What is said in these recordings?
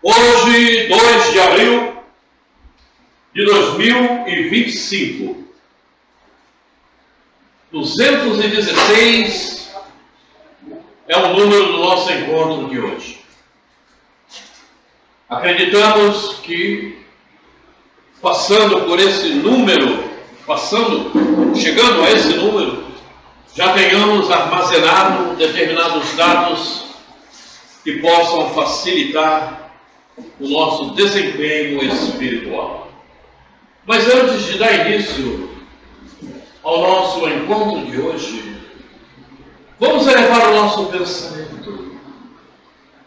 Hoje, 2 de abril de 2025, 216 é o número do nosso encontro de hoje. Acreditamos que, passando por esse número, chegando a esse número, já tenhamos armazenado determinados dados que possam facilitar o nosso desempenho espiritual. Mas antes de dar início ao nosso encontro de hoje, vamos elevar o nosso pensamento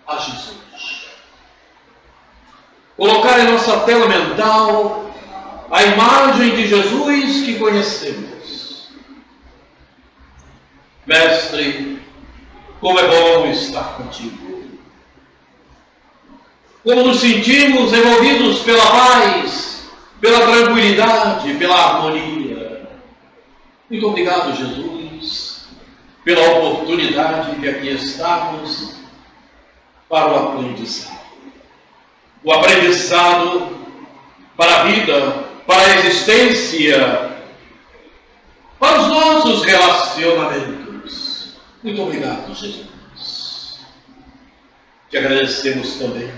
a Jesus. Colocar em nossa tela mental a imagem de Jesus que conhecemos. Mestre, como é bom estar contigo. Como nos sentimos envolvidos pela paz, pela tranquilidade, pela harmonia. Muito obrigado, Jesus, pela oportunidade de aqui estarmos para o aprendizado. O aprendizado para a vida, para a existência, para os nossos relacionamentos. Muito obrigado, Jesus. Te agradecemos também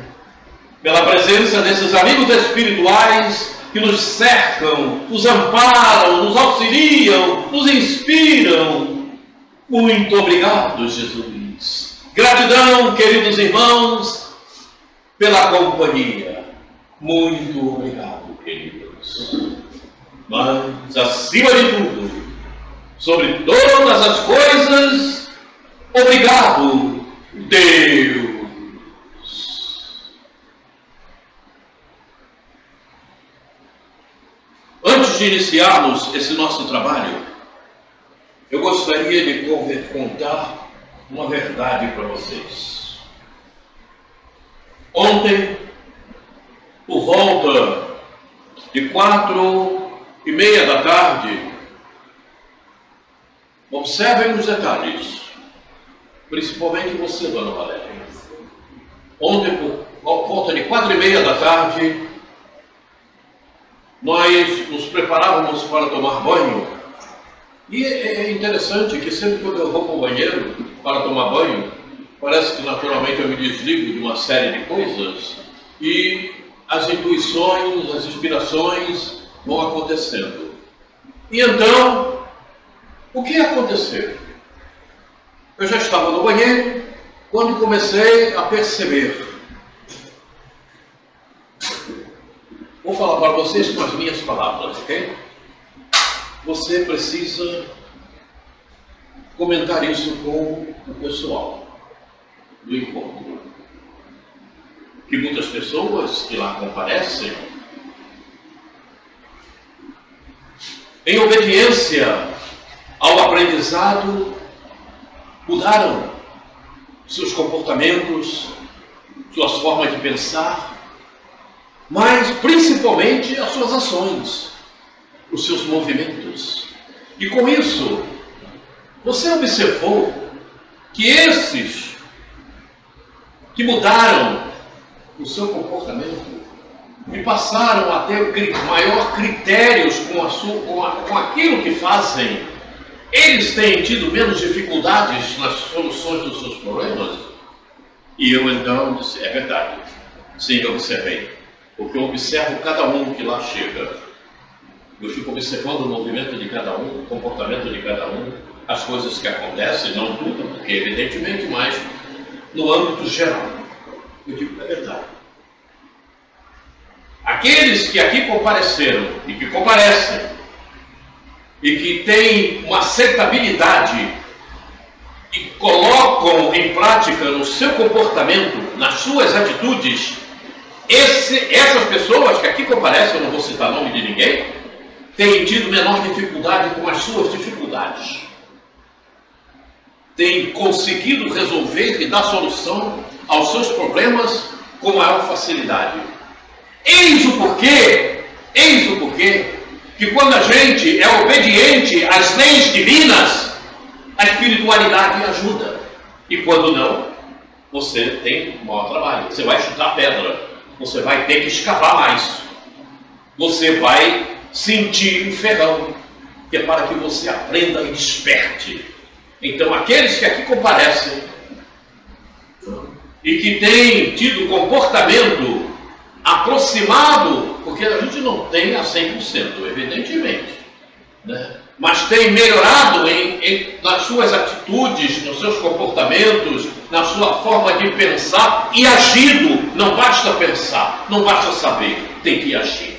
pela presença desses amigos espirituais que nos cercam, nos amparam, nos auxiliam, nos inspiram. Muito obrigado, Jesus. Gratidão, queridos irmãos, pela companhia. Muito obrigado, queridos. Mas, acima de tudo, sobre todas as coisas, obrigado, Deus. Antes de iniciarmos esse nosso trabalho, eu gostaria de contar uma verdade para vocês. Ontem, por volta de 4:30 da tarde, observem os detalhes, principalmente você, Dona Valéria. Ontem, por volta de 4:30 da tarde, nós nos preparávamos para tomar banho. E é interessante que sempre que eu vou para o banheiro para tomar banho, parece que naturalmente eu me desligo de uma série de coisas e as intuições, as inspirações vão acontecendo. E então, o que aconteceu? Eu já estava no banheiro quando comecei a perceber. Vou falar para vocês com as minhas palavras, ok? Você precisa comentar isso com o pessoal do encontro. Que muitas pessoas que lá comparecem, em obediência ao aprendizado, mudaram seus comportamentos, suas formas de pensar, mas principalmente as suas ações, os seus movimentos. E com isso, você observou que esses que mudaram o seu comportamento e passaram a ter maior critérios com aquilo que fazem, eles têm tido menos dificuldades nas soluções dos seus problemas? E eu então disse, é verdade, sim, eu observei. Porque eu observo cada um que lá chega. Eu fico observando o movimento de cada um, o comportamento de cada um, as coisas que acontecem, não tudo, porque evidentemente, mas no âmbito geral. Eu digo, é verdade. Aqueles que aqui compareceram e que comparecem e que têm uma aceitabilidade e colocam em prática no seu comportamento, nas suas atitudes, essas pessoas que aqui comparecem, eu não vou citar nome de ninguém, têm tido menor dificuldade com as suas dificuldades. Têm conseguido resolver e dar solução aos seus problemas com maior facilidade. Eis o porquê que quando a gente é obediente às leis divinas, a espiritualidade ajuda. E quando não, você tem maior trabalho. Você vai chutar pedra, você vai ter que escavar mais, você vai sentir o ferrão, que é para que você aprenda e desperte. Então, aqueles que aqui comparecem e que têm tido comportamento aproximado, porque a gente não tem a 100%, evidentemente, né? Mas tem melhorado nas suas atitudes, nos seus comportamentos, na sua forma de pensar e agido. Não basta pensar, não basta saber, tem que agir.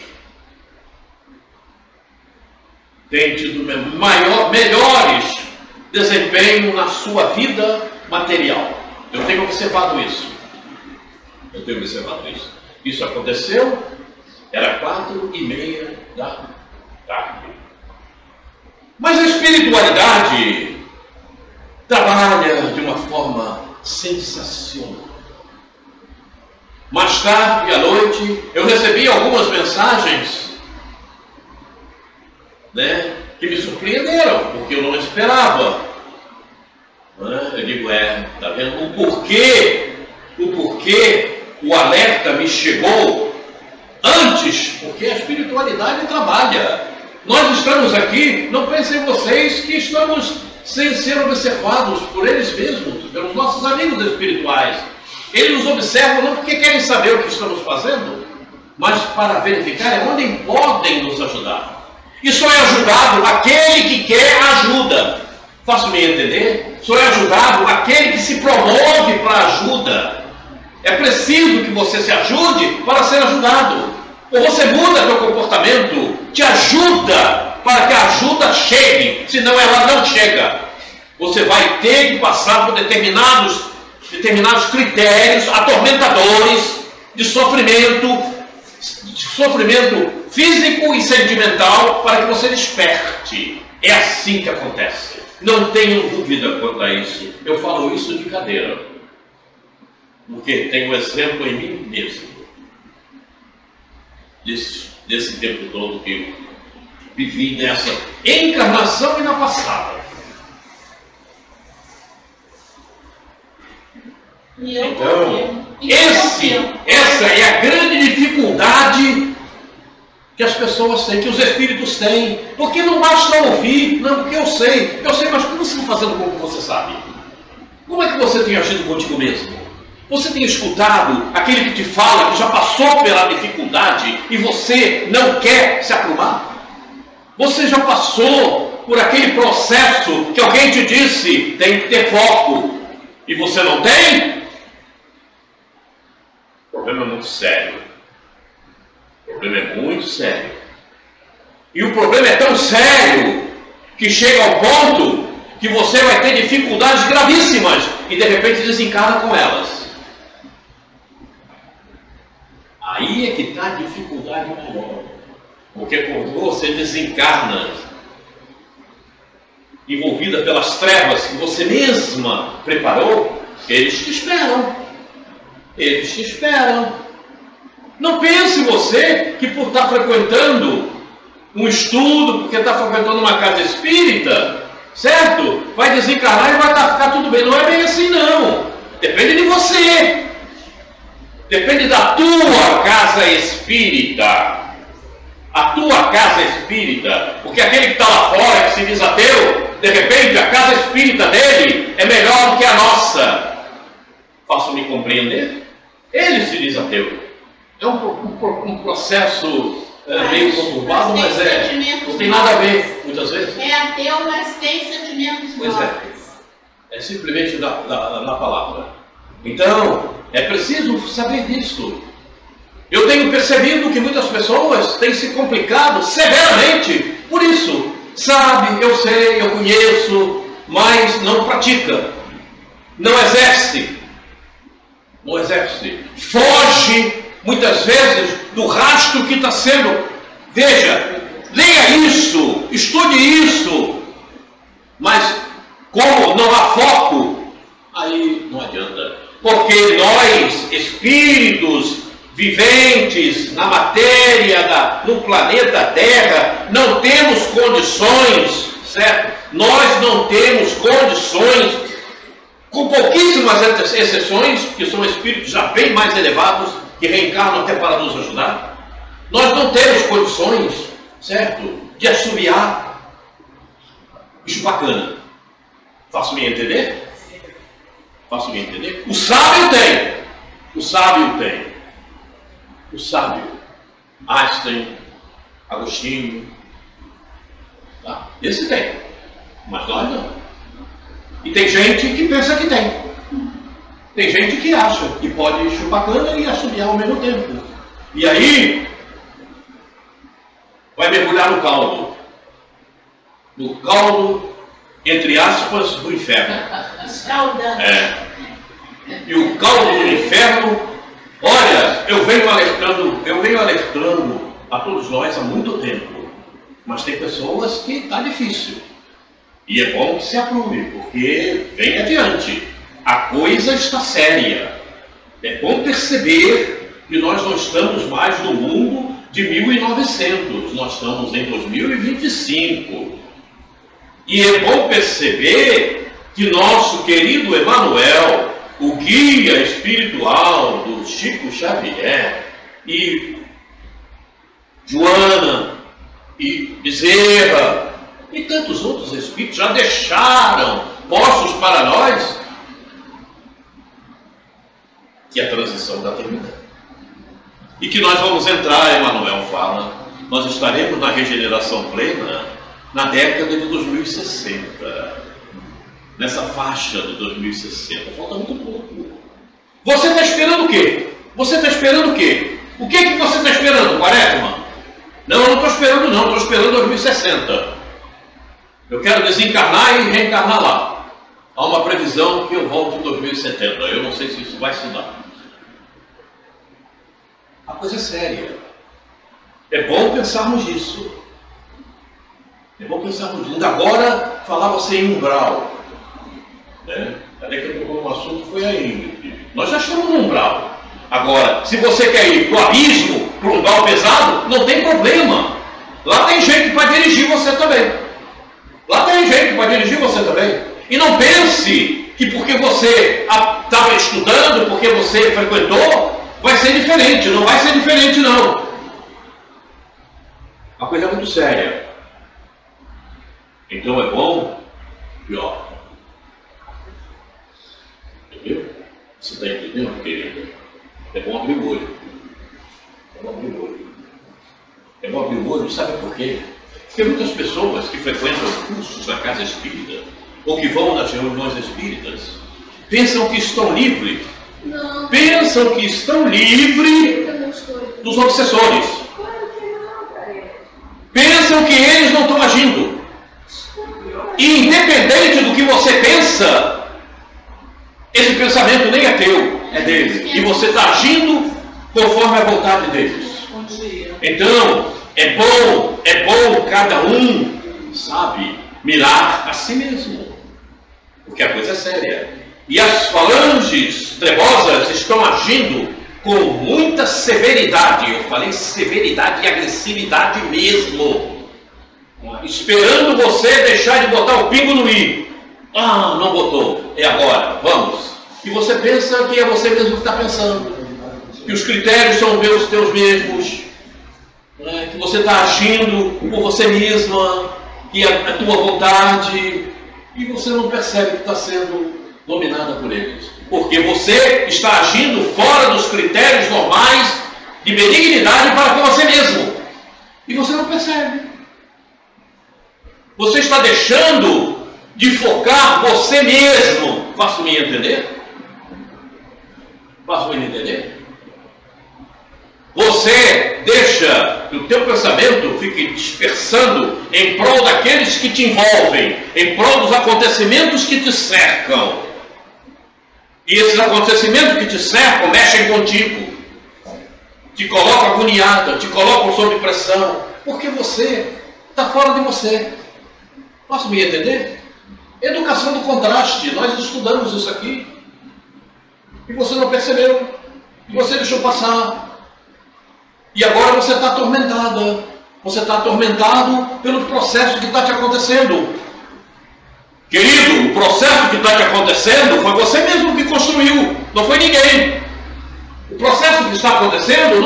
Tem tido melhores desempenho na sua vida material. Eu tenho observado isso. Isso aconteceu, era 4:30 da tarde. Mas a espiritualidade trabalha de uma forma sensacional. Mais tarde, à noite, eu recebi algumas mensagens, né, que me surpreenderam, porque eu não esperava. Eu digo, tá vendo? O porquê o alerta me chegou antes, porque a espiritualidade trabalha. Nós estamos aqui, não pensem vocês que estamos sem ser observados por eles mesmos, pelos nossos amigos espirituais. Eles nos observam não porque querem saber o que estamos fazendo, mas para verificar onde podem nos ajudar. E só é ajudado aquele que quer ajuda. Faço-me entender? Só é ajudado aquele que se promove para a ajuda. É preciso que você se ajude para ser ajudado. Ou você muda seu comportamento, te ajuda para que a ajuda chegue, senão ela não chega. Você vai ter que passar por determinados critérios atormentadores de sofrimento físico e sentimental para que você desperte. É assim que acontece. Não tenho dúvida quanto a isso. Eu falo isso de cadeira, porque tenho exemplo em mim mesmo. Desse tempo todo que eu vivi nessa encarnação e na passada. Então, essa é a grande dificuldade que as pessoas têm, que os espíritos têm. Porque não basta ouvir, não, porque eu sei, mas como você está fazendo como você sabe? Como é que você tem agido contigo mesmo? Você tem escutado aquele que te fala que já passou pela dificuldade e você não quer se aprumar? Você já passou por aquele processo que alguém te disse, tem que ter foco, e você não tem? O problema é muito sério. O problema é muito sério. E o problema é tão sério que chega ao ponto que você vai ter dificuldades gravíssimas e de repente desencarna com elas. Aí é que está a dificuldade maior. Porque quando você desencarna, envolvida pelas trevas que você mesma preparou, eles te esperam. Eles te esperam. Não pense você que por estar frequentando um estudo, porque está frequentando uma casa espírita, certo? Vai desencarnar e vai ficar tudo bem. Não é bem assim, não. Depende de você. Depende da tua casa espírita. A tua casa espírita. Porque aquele que está lá fora, que se diz ateu, de repente a casa espírita dele é melhor do que a nossa. Faço-me compreender? Ele se diz ateu. É um processo meio conturbado, mas não tem nada a ver, muitas vezes. É ateu, mas tem sentimentos nobres. É simplesmente na palavra. Então, é preciso saber disso. Eu tenho percebido que muitas pessoas têm se complicado severamente por isso. Sabe, eu sei, eu conheço, mas não pratica. Não exerce. Não exerce. Foge, muitas vezes, do rastro que está sendo. Veja, leia isso, estude isso. Mas, como não há foco, aí não adianta. Porque nós, espíritos viventes na matéria, no planeta Terra, não temos condições, certo? Nós não temos condições com pouquíssimas exceções, que são espíritos já bem mais elevados, que reencarnam até para nos ajudar, nós não temos condições, certo, de assobiar bicho bacana. Faço-me entender? Faço-me entender? O sábio tem. O sábio tem. O sábio. Einstein, Agostinho. Tá? Esse tem. Mas nós não. E tem gente que pensa que tem. Tem gente que acha que pode chupar cana e assobiar ao mesmo tempo. E aí vai mergulhar no caldo. No caldo, entre aspas, do inferno. É. E o caldo do inferno, olha, eu venho alertando a todos nós há muito tempo. Mas tem pessoas que está difícil. E é bom que se aprume, porque vem adiante. A coisa está séria. É bom perceber que nós não estamos mais no mundo de 1900. Nós estamos em 2025. E é bom perceber que nosso querido Emmanuel, o guia espiritual do Chico Xavier, e Joana, e Bezerra, e tantos outros espíritos já deixaram postos para nós que a transição está terminando. E que nós vamos entrar, Emmanuel fala, nós estaremos na regeneração plena na década de 2060. Nessa faixa de 2060. Falta muito pouco. Você está esperando o quê? Você está esperando o quê? O que é que você está esperando, Quaresma? Não, eu não estou esperando não, estou esperando 2060. Eu quero desencarnar e reencarnar lá. Há uma previsão que eu volto em 2070. Eu não sei se isso vai se dar. A coisa é séria. É bom pensarmos nisso. É bom pensarmos nisso. Ainda agora falava-se em umbral. Né? Até que tocou um assunto foi a Ingrid. Nós já estamos no umbral. Agora, se você quer ir para o abismo, para um umbral pesado, não tem problema. Lá tem gente para dirigir você também. Lá tem gente para dirigir você também. E não pense que porque você estava estudando, porque você frequentou, vai ser diferente. Não vai ser diferente, não. A coisa é muito séria. Então é bom que, ó, entendeu? Você está entendendo, querido? É bom abrir o olho. É bom abrir o olho. É bom abrir o olho, sabe por quê? Porque muitas pessoas que frequentam cursos da casa espírita, ou que vão nas reuniões espíritas, pensam que estão livres. Não. Pensam que estão livres dos obsessores. Pensam que eles não estão agindo. E independente do que você pensa, esse pensamento nem é teu, é deles. E você está agindo conforme a vontade deles. Então, é bom cada um, sabe, mirar a si mesmo. Porque a coisa é séria. E as falanges trevosas estão agindo com muita severidade. Eu falei severidade e agressividade mesmo. Esperando você deixar de botar o pingo no i. Ah, não botou. É agora. Vamos. E você pensa que é você mesmo que está pensando. Que os critérios são os teus mesmos. Né? Que você está agindo por você mesma. Que é a tua vontade. E você não percebe que está sendo dominada por eles. Porque você está agindo fora dos critérios normais de benignidade para com você mesmo. E você não percebe. Você está deixando de focar você mesmo. Faço-me entender? Faço-me entender? Você deixa que o teu pensamento fique dispersando em prol daqueles que te envolvem, em prol dos acontecimentos que te cercam. E esses acontecimentos que te cercam mexem contigo, te colocam agoniada, te colocam sob pressão, porque você está fora de você. Posso me entender? Educação do contraste, nós estudamos isso aqui, e você não percebeu, e você deixou passar. E agora você está atormentada. Você está atormentado pelo processo que está te acontecendo. Querido, o processo que está te acontecendo foi você mesmo que construiu, não foi ninguém. O processo que está acontecendo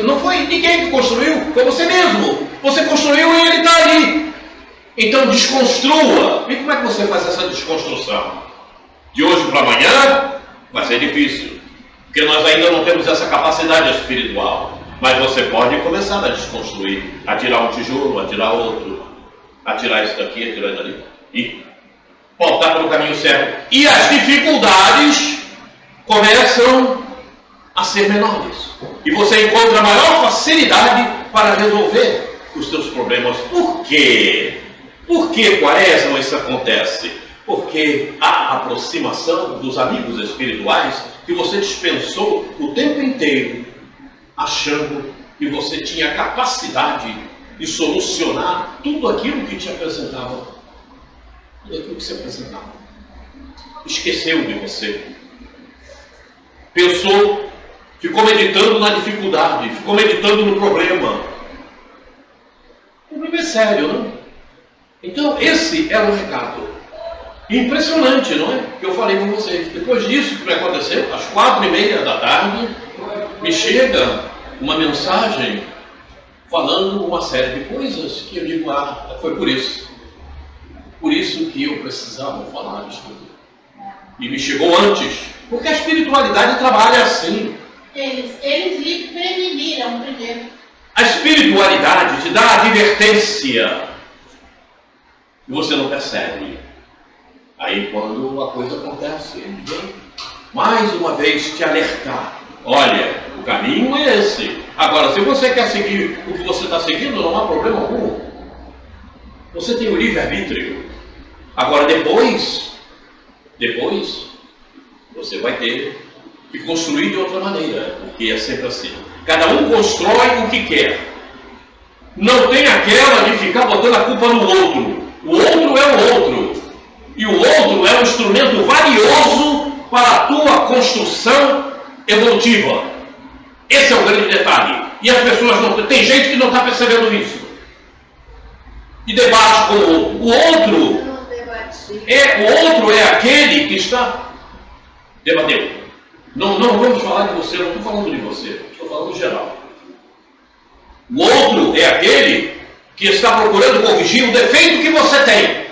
não foi ninguém que construiu, foi você mesmo. Você construiu e ele está ali. Então desconstrua. E como é que você faz essa desconstrução? De hoje para amanhã vai ser difícil, porque nós ainda não temos essa capacidade espiritual. Mas você pode começar a desconstruir, a tirar um tijolo, a tirar outro, a tirar isso daqui, a tirar isso dali, e voltar para o caminho certo. E as dificuldades começam a ser menores. E você encontra maior facilidade para resolver os seus problemas. Por quê? Por que, Quaresma, isso acontece? Porque há aproximação dos amigos espirituais que você dispensou o tempo inteiro, achando que você tinha capacidade de solucionar tudo aquilo que te apresentava. Tudo aquilo que se apresentava. Esqueceu de você. Pensou, ficou meditando na dificuldade, ficou meditando no problema. O problema é sério, não? Então, esse era o recado. Impressionante, não é? Que eu falei com vocês. Depois disso, o que aconteceu? Às 4h30 da tarde, me chega uma mensagem falando uma série de coisas que eu digo, foi por isso. Por isso que eu precisava falar isso tudo. E me chegou antes. Porque a espiritualidade trabalha assim. Eles lhe preveniram primeiro. A espiritualidade te dá a advertência. E você não percebe. Aí quando a coisa acontece, ele vem mais uma vez te alertar. Olha, o caminho é esse. Agora, se você quer seguir o que você está seguindo, não há problema algum. Você tem o livre-arbítrio. Agora, depois, você vai ter que construir de outra maneira, porque é sempre assim. Cada um constrói o que quer. Não tem aquela de ficar botando a culpa no outro. O outro é o outro. E o outro é um instrumento valioso para a tua construção evolutiva. Esse é o grande detalhe. E as pessoas não... Tem gente que não está percebendo isso. E debate com o outro. O outro é aquele que está... Debateu. Não vamos falar de você, não estou falando de você. Estou falando em geral. O outro é aquele que está procurando corrigir o defeito que você tem.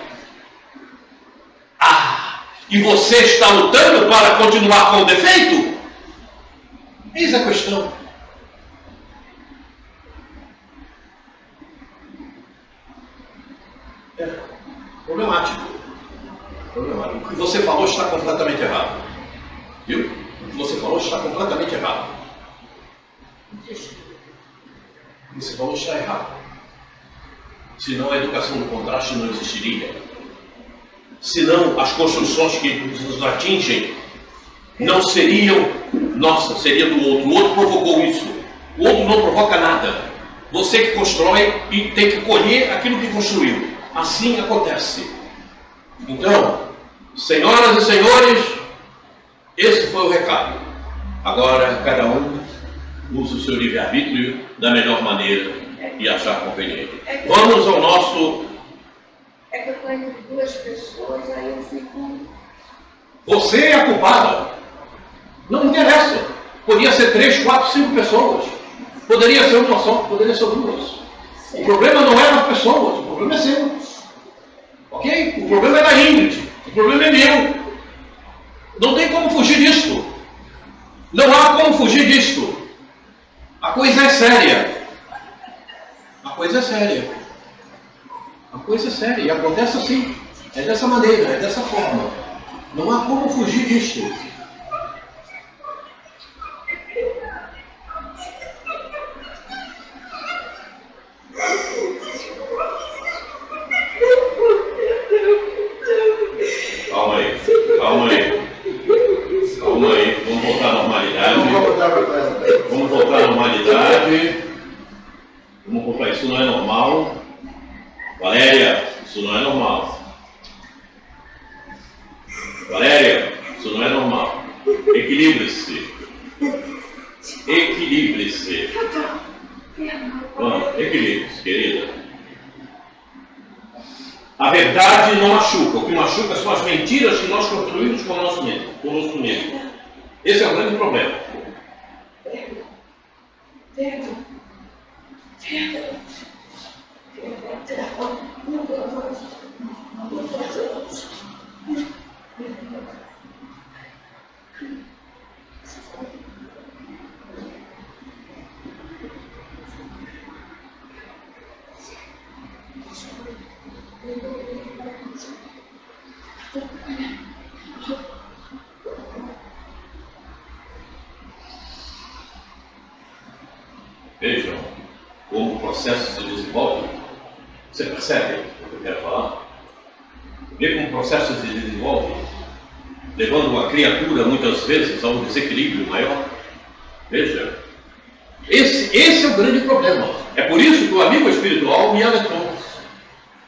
E você está lutando para continuar com o defeito? Eis a questão. É problemático. O que você falou está completamente errado. Viu? O que você falou está completamente errado. O que você falou está errado. Senão a educação do contraste não existiria. Senão as construções que nos atingem não seriam nossa, seria do outro. O outro provocou isso. O outro não provoca nada. Você que constrói e tem que colher aquilo que construiu. Assim acontece. Então, senhoras e senhores, esse foi o recado. Agora, cada um usa o seu livre-arbítrio da melhor maneira e achar conveniente. Vamos ao nosso... É que eu conheço duas pessoas, aí eu fico... Você é a culpada. Não interessa. Podia ser 3, 4, 5 pessoas. Poderia ser uma só, poderia ser duas. O problema não é das pessoas, o problema é seu. Ok? O problema é da Ingrid. O problema é meu. Não tem como fugir disto. Não há como fugir disto. A coisa é séria. A coisa é séria. A coisa é séria. E acontece assim. É dessa maneira, é dessa forma. Não há como fugir disto. Calma aí. Calma aí. Calma aí. Vamos voltar à normalidade. Vamos voltar à normalidade. Vamos voltar. Isso não é normal. Valéria, isso não é normal. Valéria, isso não é normal. Equilibre-se. Equilibre-se. Vamos, equilibre-se, querida. A verdade não machuca. O que machuca são as mentiras que nós construímos conosco mesmo. Esse é o grande problema. Vejam como o processo se desenvolve. Você percebe o que eu quero falar? Vê como o processo se desenvolve, levando a criatura muitas vezes a um desequilíbrio maior. Veja, esse é o grande problema. É por isso que o amigo espiritual me alertou,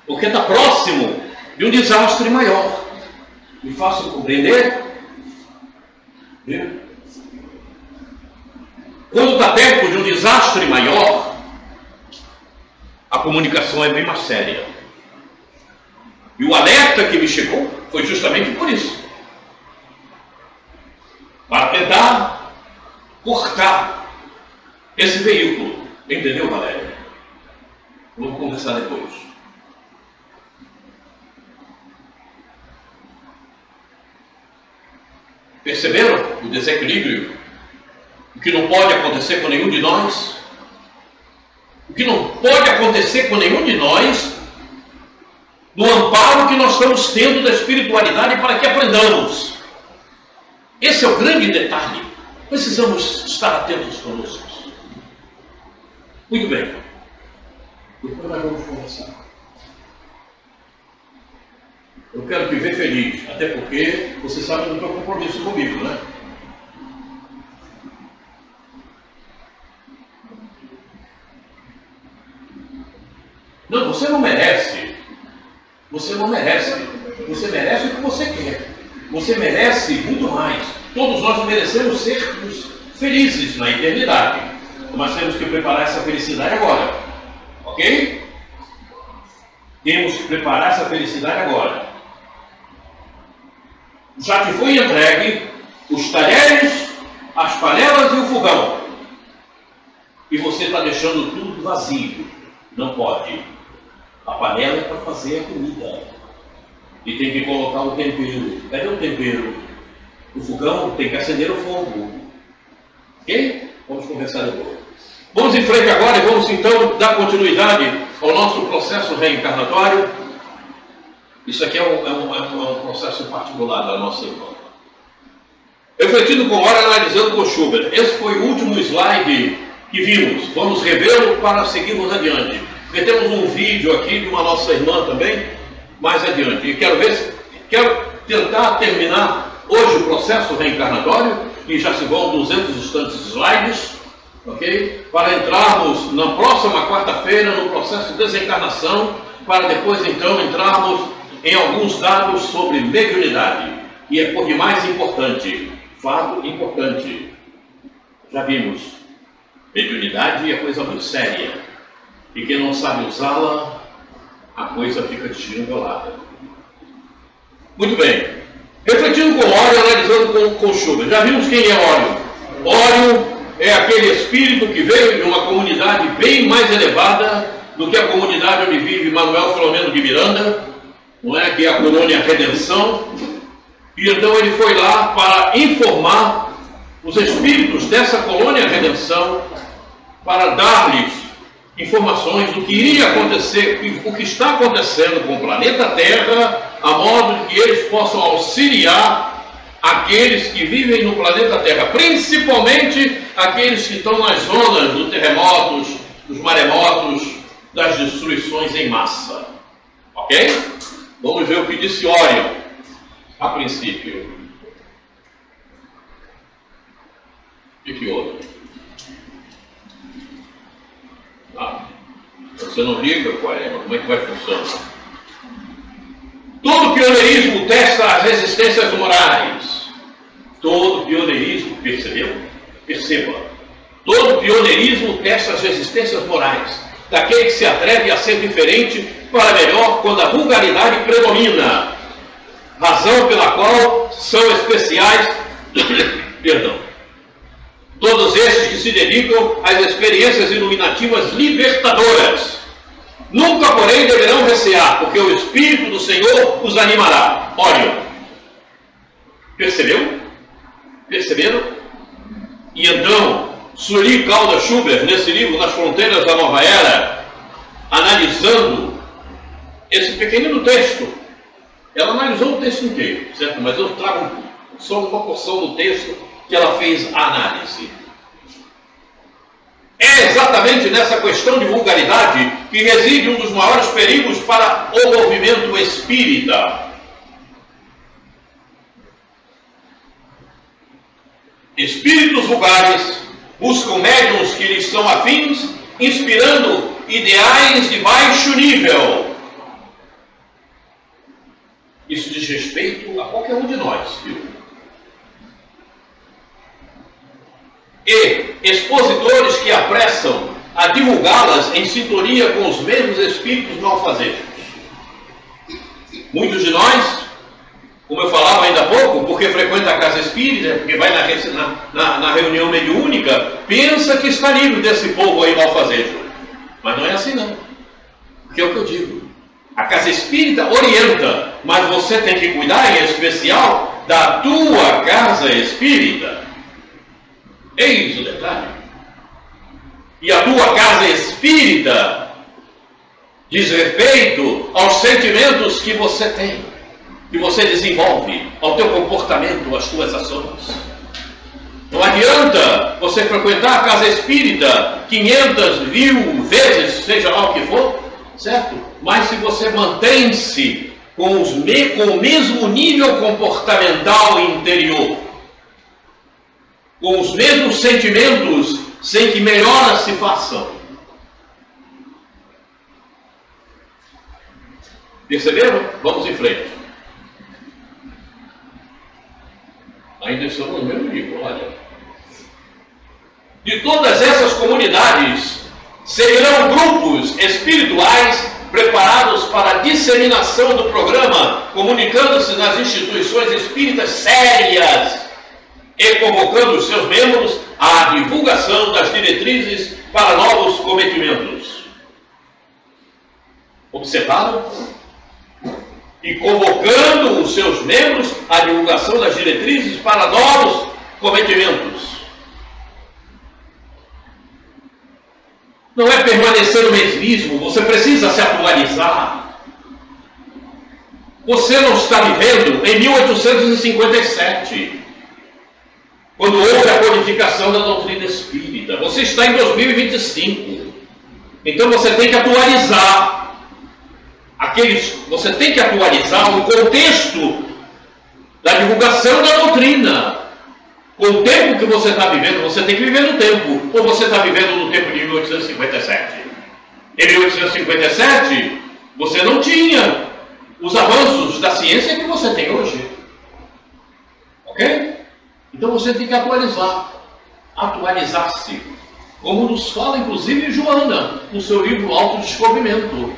porque está próximo de um desastre maior. Me faça compreender? Viu? Quando está perto de um desastre maior, a comunicação é bem mais séria. E o alerta que me chegou foi justamente por isso. Para tentar cortar esse veículo. Entendeu, Valéria? Vamos conversar depois. Perceberam o desequilíbrio? O que não pode acontecer com nenhum de nós? O que não pode acontecer com nenhum de nós, no amparo que nós estamos tendo da espiritualidade para que aprendamos. Esse é o grande detalhe. Precisamos estar atentos conosco. Muito bem. Depois nós vamos conversar. Eu quero te ver feliz, até porque você sabe do teu compromisso comigo, né? Não, você não merece. Você não merece. Você merece o que você quer. Você merece muito mais. Todos nós merecemos sermos felizes na eternidade. Mas temos que preparar essa felicidade agora. Ok? Temos que preparar essa felicidade agora. Já te foi entregue os talheres, as panelas e o fogão. E você está deixando tudo vazio. Não pode. A panela é para fazer a comida. E tem que colocar o tempero. Cadê o tempero? O fogão tem que acender o fogo. Ok? Vamos conversar depois. Vamos em frente agora e vamos então dar continuidade ao nosso processo reencarnatório. Isso aqui é um processo particular da nossa irmã. Refletindo com hora, analisando com Schubert. Esse foi o último slide que vimos. Vamos revê-lo para seguirmos adiante. Porque temos um vídeo aqui de uma nossa irmã também, mais adiante. E quero tentar terminar hoje o processo reencarnatório, e já se vão 200 instantes slides, ok? Para entrarmos na próxima quarta-feira no processo de desencarnação, para depois então entrarmos em alguns dados sobre mediunidade. E é por demais importante, fato importante. Já vimos, mediunidade é coisa muito séria. E quem não sabe usá-la, a coisa fica desgringolada. Muito bem. Refletindo com Ório, analisando com Schubert. Já vimos quem é Ório. Ório é aquele espírito que veio de uma comunidade bem mais elevada do que a comunidade onde vive Manuel Filomeno de Miranda, não é? Que é a colônia Redenção. E então ele foi lá para informar os espíritos dessa colônia Redenção, para dar-lhes informações do que iria acontecer, o que está acontecendo com o planeta Terra, a modo de que eles possam auxiliar aqueles que vivem no planeta Terra, principalmente aqueles que estão nas zonas dos terremotos, dos maremotos, das destruições em massa. Ok? Vamos ver o que disse Órion a princípio. O que houve? Você não liga, Quaresma, como é que vai funcionar? Todo pioneirismo testa as resistências morais. Todo pioneirismo, percebeu? Perceba. Todo pioneirismo testa as resistências morais. daquele que se atreve a ser diferente para melhor quando a vulgaridade predomina, razão pela qual são especiais perdão, todos estes que se dedicam às experiências iluminativas libertadoras. Nunca, porém, deverão recear, porque o Espírito do Senhor os animará. Olha, percebeu? Perceberam? E então, Sully Caldas Schubert, nesse livro, Nas Fronteiras da Nova Era, analisando esse pequenino texto, ela analisou o texto inteiro, certo? Mas eu trago só uma porção do texto que ela fez a análise. É exatamente nessa questão de vulgaridade que reside um dos maiores perigos para o movimento espírita. Espíritos vulgares buscam médiuns que lhes são afins, inspirando ideais de baixo nível. Isso diz respeito a qualquer um de nós, viu? E expositores que apressam a divulgá-las em sintonia com os mesmos espíritos malfazejos. Muitos de nós, como eu falava ainda há pouco, porque frequenta a casa espírita, porque vai na reunião mediúnica, pensa que está livre desse povo aí malfazejo. Mas não é assim não. Porque é o que eu digo. A casa espírita orienta, mas você tem que cuidar em especial da tua casa espírita. Eis o detalhe. E a tua casa espírita diz respeito aos sentimentos que você tem, que você desenvolve, ao teu comportamento, às tuas ações. Não adianta você frequentar a casa espírita 500, 1000 vezes, seja lá o que for, certo? Mas se você mantém-se com o mesmo nível comportamental interior, com os mesmos sentimentos, sem que melhoras se façam. Perceberam? Vamos em frente. Ainda estamos no mesmo nível, olha. De todas essas comunidades, seguirão grupos espirituais preparados para a disseminação do programa, comunicando-se nas instituições espíritas sérias e convocando os seus membros à divulgação das diretrizes para novos cometimentos. Observaram? E convocando os seus membros à divulgação das diretrizes para novos cometimentos. Não é permanecer no mesmismo, você precisa se atualizar. Você não está vivendo em 1857, quando houve a codificação da doutrina espírita. Você está em 2025. Então você tem que atualizar você tem que atualizar o contexto da divulgação da doutrina. Com o tempo que você está vivendo, você tem que viver no tempo. Ou você está vivendo no tempo de 1857? Em 1857, você não tinha os avanços da ciência que você tem hoje. Ok? Então você tem que atualizar-se. Como nos fala, inclusive, Joana, no seu livro Autodescobrimento.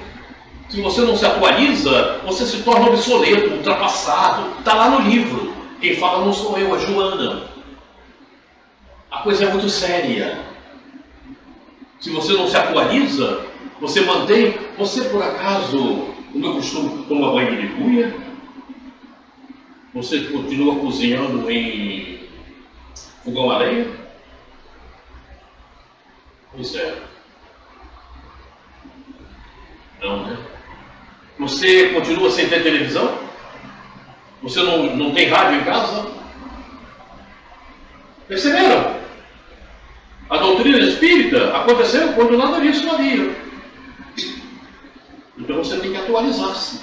Se você não se atualiza, você se torna obsoleto, ultrapassado. Está lá no livro. Quem fala não sou eu, é Joana. A coisa é muito séria. Se você não se atualiza, você mantém... Você, por acaso, como eu costumo, toma banho de cuia? Você continua cozinhando em fogão a lenha? Pois é. Não, né? Você continua sem ter televisão? Você não tem rádio em casa? Perceberam? A doutrina espírita aconteceu quando nada disso havia. Então você tem que atualizar-se.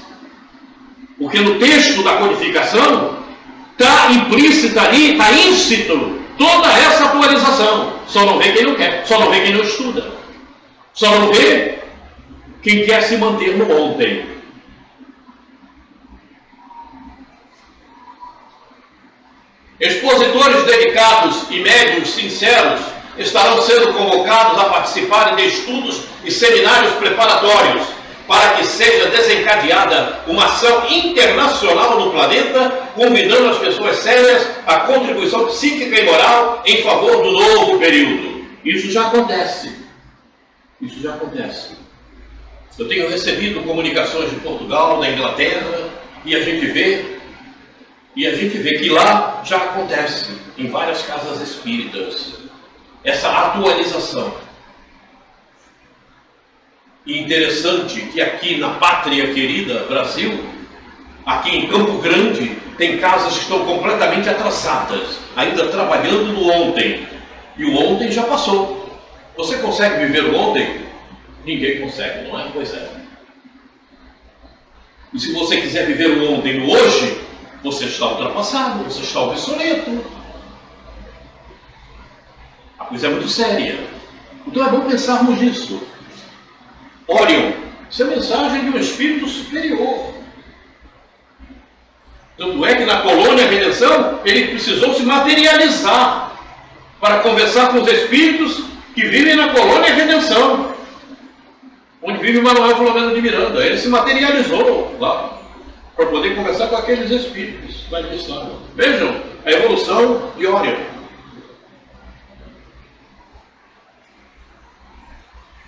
Porque no texto da codificação está implícita ali, está íncito toda essa atualização. Só não vê quem não quer, só não vê quem não estuda. Só não vê quem quer se manter no ontem. Expositores dedicados e médiuns sinceros estarão sendo convocados a participarem de estudos e seminários preparatórios para que seja desencadeada uma ação internacional no planeta, convidando as pessoas sérias à contribuição psíquica e moral em favor do novo período. Isso já acontece. Isso já acontece. Eu tenho recebido comunicações de Portugal, da Inglaterra, e a gente vê que lá já acontece, em várias casas espíritas, essa atualização. E interessante que aqui na pátria querida, Brasil, aqui em Campo Grande, tem casas que estão completamente atrasadas, ainda trabalhando no ontem. E o ontem já passou. Você consegue viver o ontem? Ninguém consegue, não é? Pois é. E se você quiser viver o ontem no hoje, você está ultrapassado, você está obsoleto. A coisa é muito séria. Então é bom pensarmos nisso. Orion, isso é mensagem de um espírito superior. Tanto é que na colônia Redenção, ele precisou se materializar para conversar com os espíritos que vivem na colônia Redenção, onde vive Manuel Filomeno de Miranda. Ele se materializou lá para poder conversar com aqueles espíritos lá em missão. Vejam a evolução de Orion.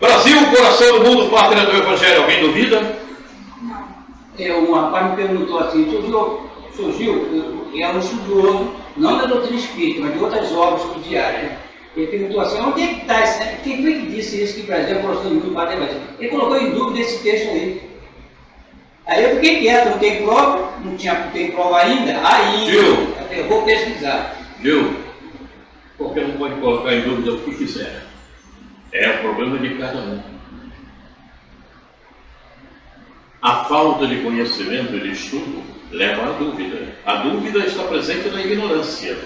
Brasil, coração do mundo, pátria do Evangelho. Alguém duvida? Não. Um rapaz me perguntou assim, surgiu, é um estudioso, não da doutrina espírita, mas de outras obras subsidiárias, né? Ele perguntou assim, onde é que está isso? Quem foi que disse isso, que o Brasil é coração do mundo, pátria do Evangelho? Ele colocou em dúvida esse texto aí. Aí eu fiquei quieto, não tem prova, não tem prova ainda, Viu? Eu vou pesquisar. Viu? Qualquer um pode colocar em dúvida o que quiser. É o problema de cada um. A falta de conhecimento e de estudo leva à dúvida. A dúvida está presente na ignorância.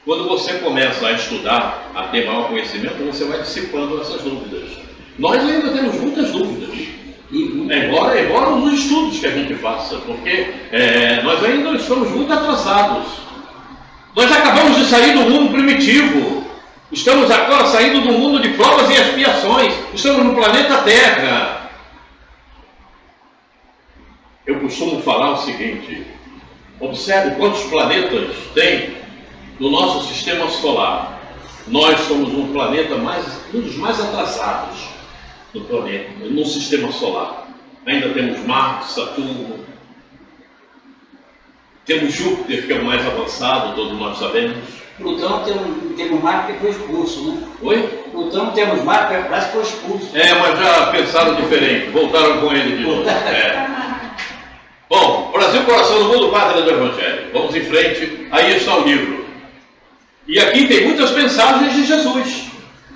Quando você começa a estudar, a ter maior conhecimento, você vai dissipando essas dúvidas. Nós ainda temos muitas dúvidas. Embora os estudos que a gente faça, porque nós ainda estamos muito atrasados. Nós acabamos de sair do mundo primitivo. Estamos agora saindo do mundo de provas e expiações. Estamos no planeta Terra. Eu costumo falar o seguinte: observe quantos planetas tem no nosso sistema solar. Nós somos um planeta um dos mais atrasados do planeta, no sistema solar. Ainda temos Marte, Saturno, temos Júpiter, que é o mais avançado, todos nós sabemos. Plutão temos Marte que foi expulso, né? Oi? Plutão temos Marte que parece que foi expulso. Mas já pensaram diferente, voltaram com ele de novo. Bom, Brasil, coração do mundo, pátria do Evangelho. Vamos em frente, aí está o livro. E aqui tem muitas mensagens de Jesus,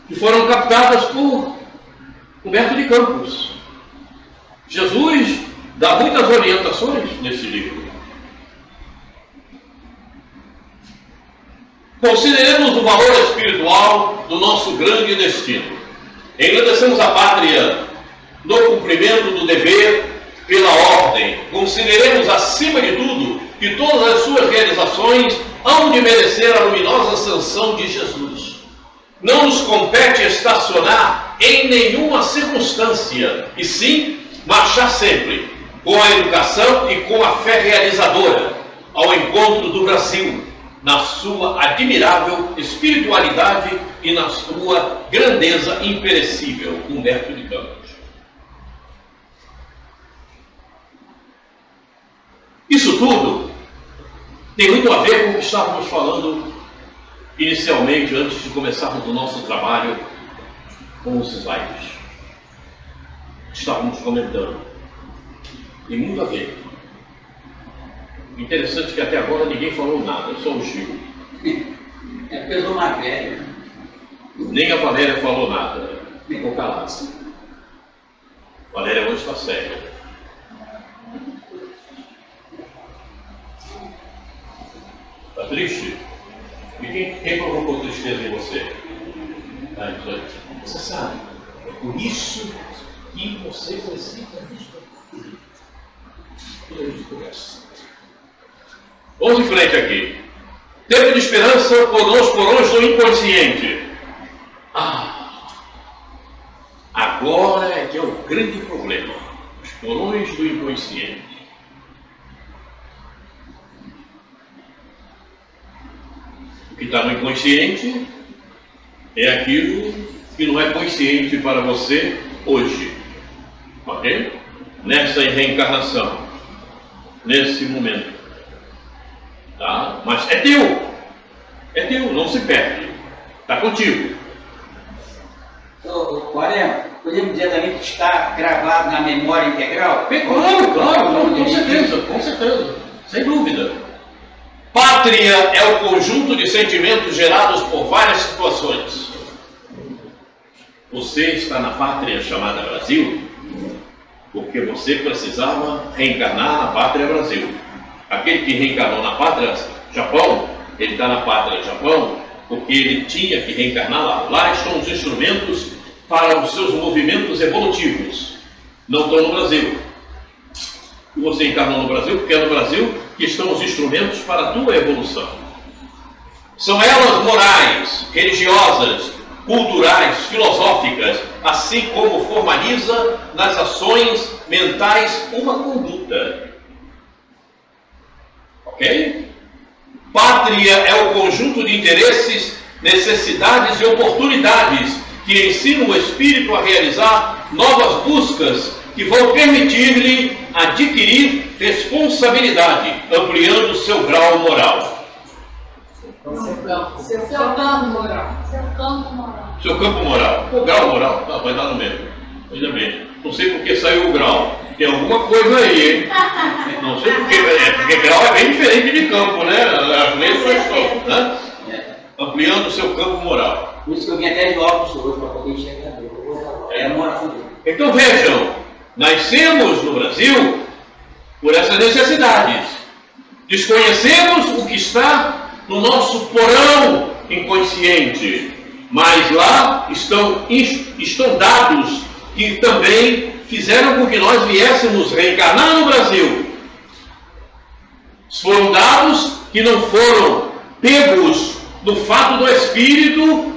que foram captadas por Humberto de Campos. Jesus dá muitas orientações nesse livro. Consideremos o valor espiritual do nosso grande destino. Engrandecemos a pátria no cumprimento do dever pela ordem. Consideremos, acima de tudo, que todas as suas realizações hão de merecer a luminosa sanção de Jesus. Não nos compete estacionar em nenhuma circunstância, e sim marchar sempre com a educação e com a fé realizadora ao encontro do Brasil, na sua admirável espiritualidade e na sua grandeza imperecível. Humberto de Campos. Isso tudo tem muito a ver com o que estávamos falando inicialmente, antes de começarmos o nosso trabalho com os slides. Estávamos comentando. Tem muito a ver. Interessante que até agora ninguém falou nada, só o Gil. É porque eu sou mais velho. Nem a Valéria falou nada, ficou calada. Valéria hoje está séria. Está triste? E quem provocou tristeza em você? Você sabe, é por isso que você precisa disso. Vamos em frente aqui. Tempo de esperança por nos porões do inconsciente. Agora é que é o grande problema. Os porões do inconsciente. O que está no inconsciente é aquilo que não é consciente para você hoje. Ok? Nessa reencarnação. Nesse momento. Tá? Mas é teu. É teu, não se perde. Está contigo. Podemos dizer também que está gravado na memória integral? Claro, com certeza, sem dúvida. Pátria é o conjunto de sentimentos gerados por várias situações. Você está na pátria chamada Brasil, porque você precisava reencarnar na pátria Brasil. Aquele que reencarnou na pátria Japão, ele está na pátria Japão, porque ele tinha que reencarnar lá. Lá estão os instrumentos para os seus movimentos evolutivos. Não estão no Brasil. E você encarnou no Brasil, porque é no Brasil que estão os instrumentos para a tua evolução. São elas morais, religiosas, culturais, filosóficas, assim como formaliza nas ações mentais uma conduta. Ok? Pátria é o conjunto de interesses, necessidades e oportunidades que ensinam o espírito a realizar novas buscas que vão permitir-lhe adquirir responsabilidade, ampliando seu grau moral. Seu campo moral. Seu campo moral. O grau moral, tá, vai dar no mesmo. Ainda bem. Não sei por que saiu o grau. Tem alguma coisa aí, hein? Não sei porque, porque grau é bem diferente de campo, né? As letras estão, né? Ampliando o seu campo moral. Por isso que eu vim até de óculos hoje para poder enxergar. Então vejam, nascemos no Brasil por essas necessidades. Desconhecemos o que está no nosso porão inconsciente, mas lá estão dados que também fizeram com que nós viéssemos reencarnar no Brasil. Foram dados que não foram pegos no fato do espírito,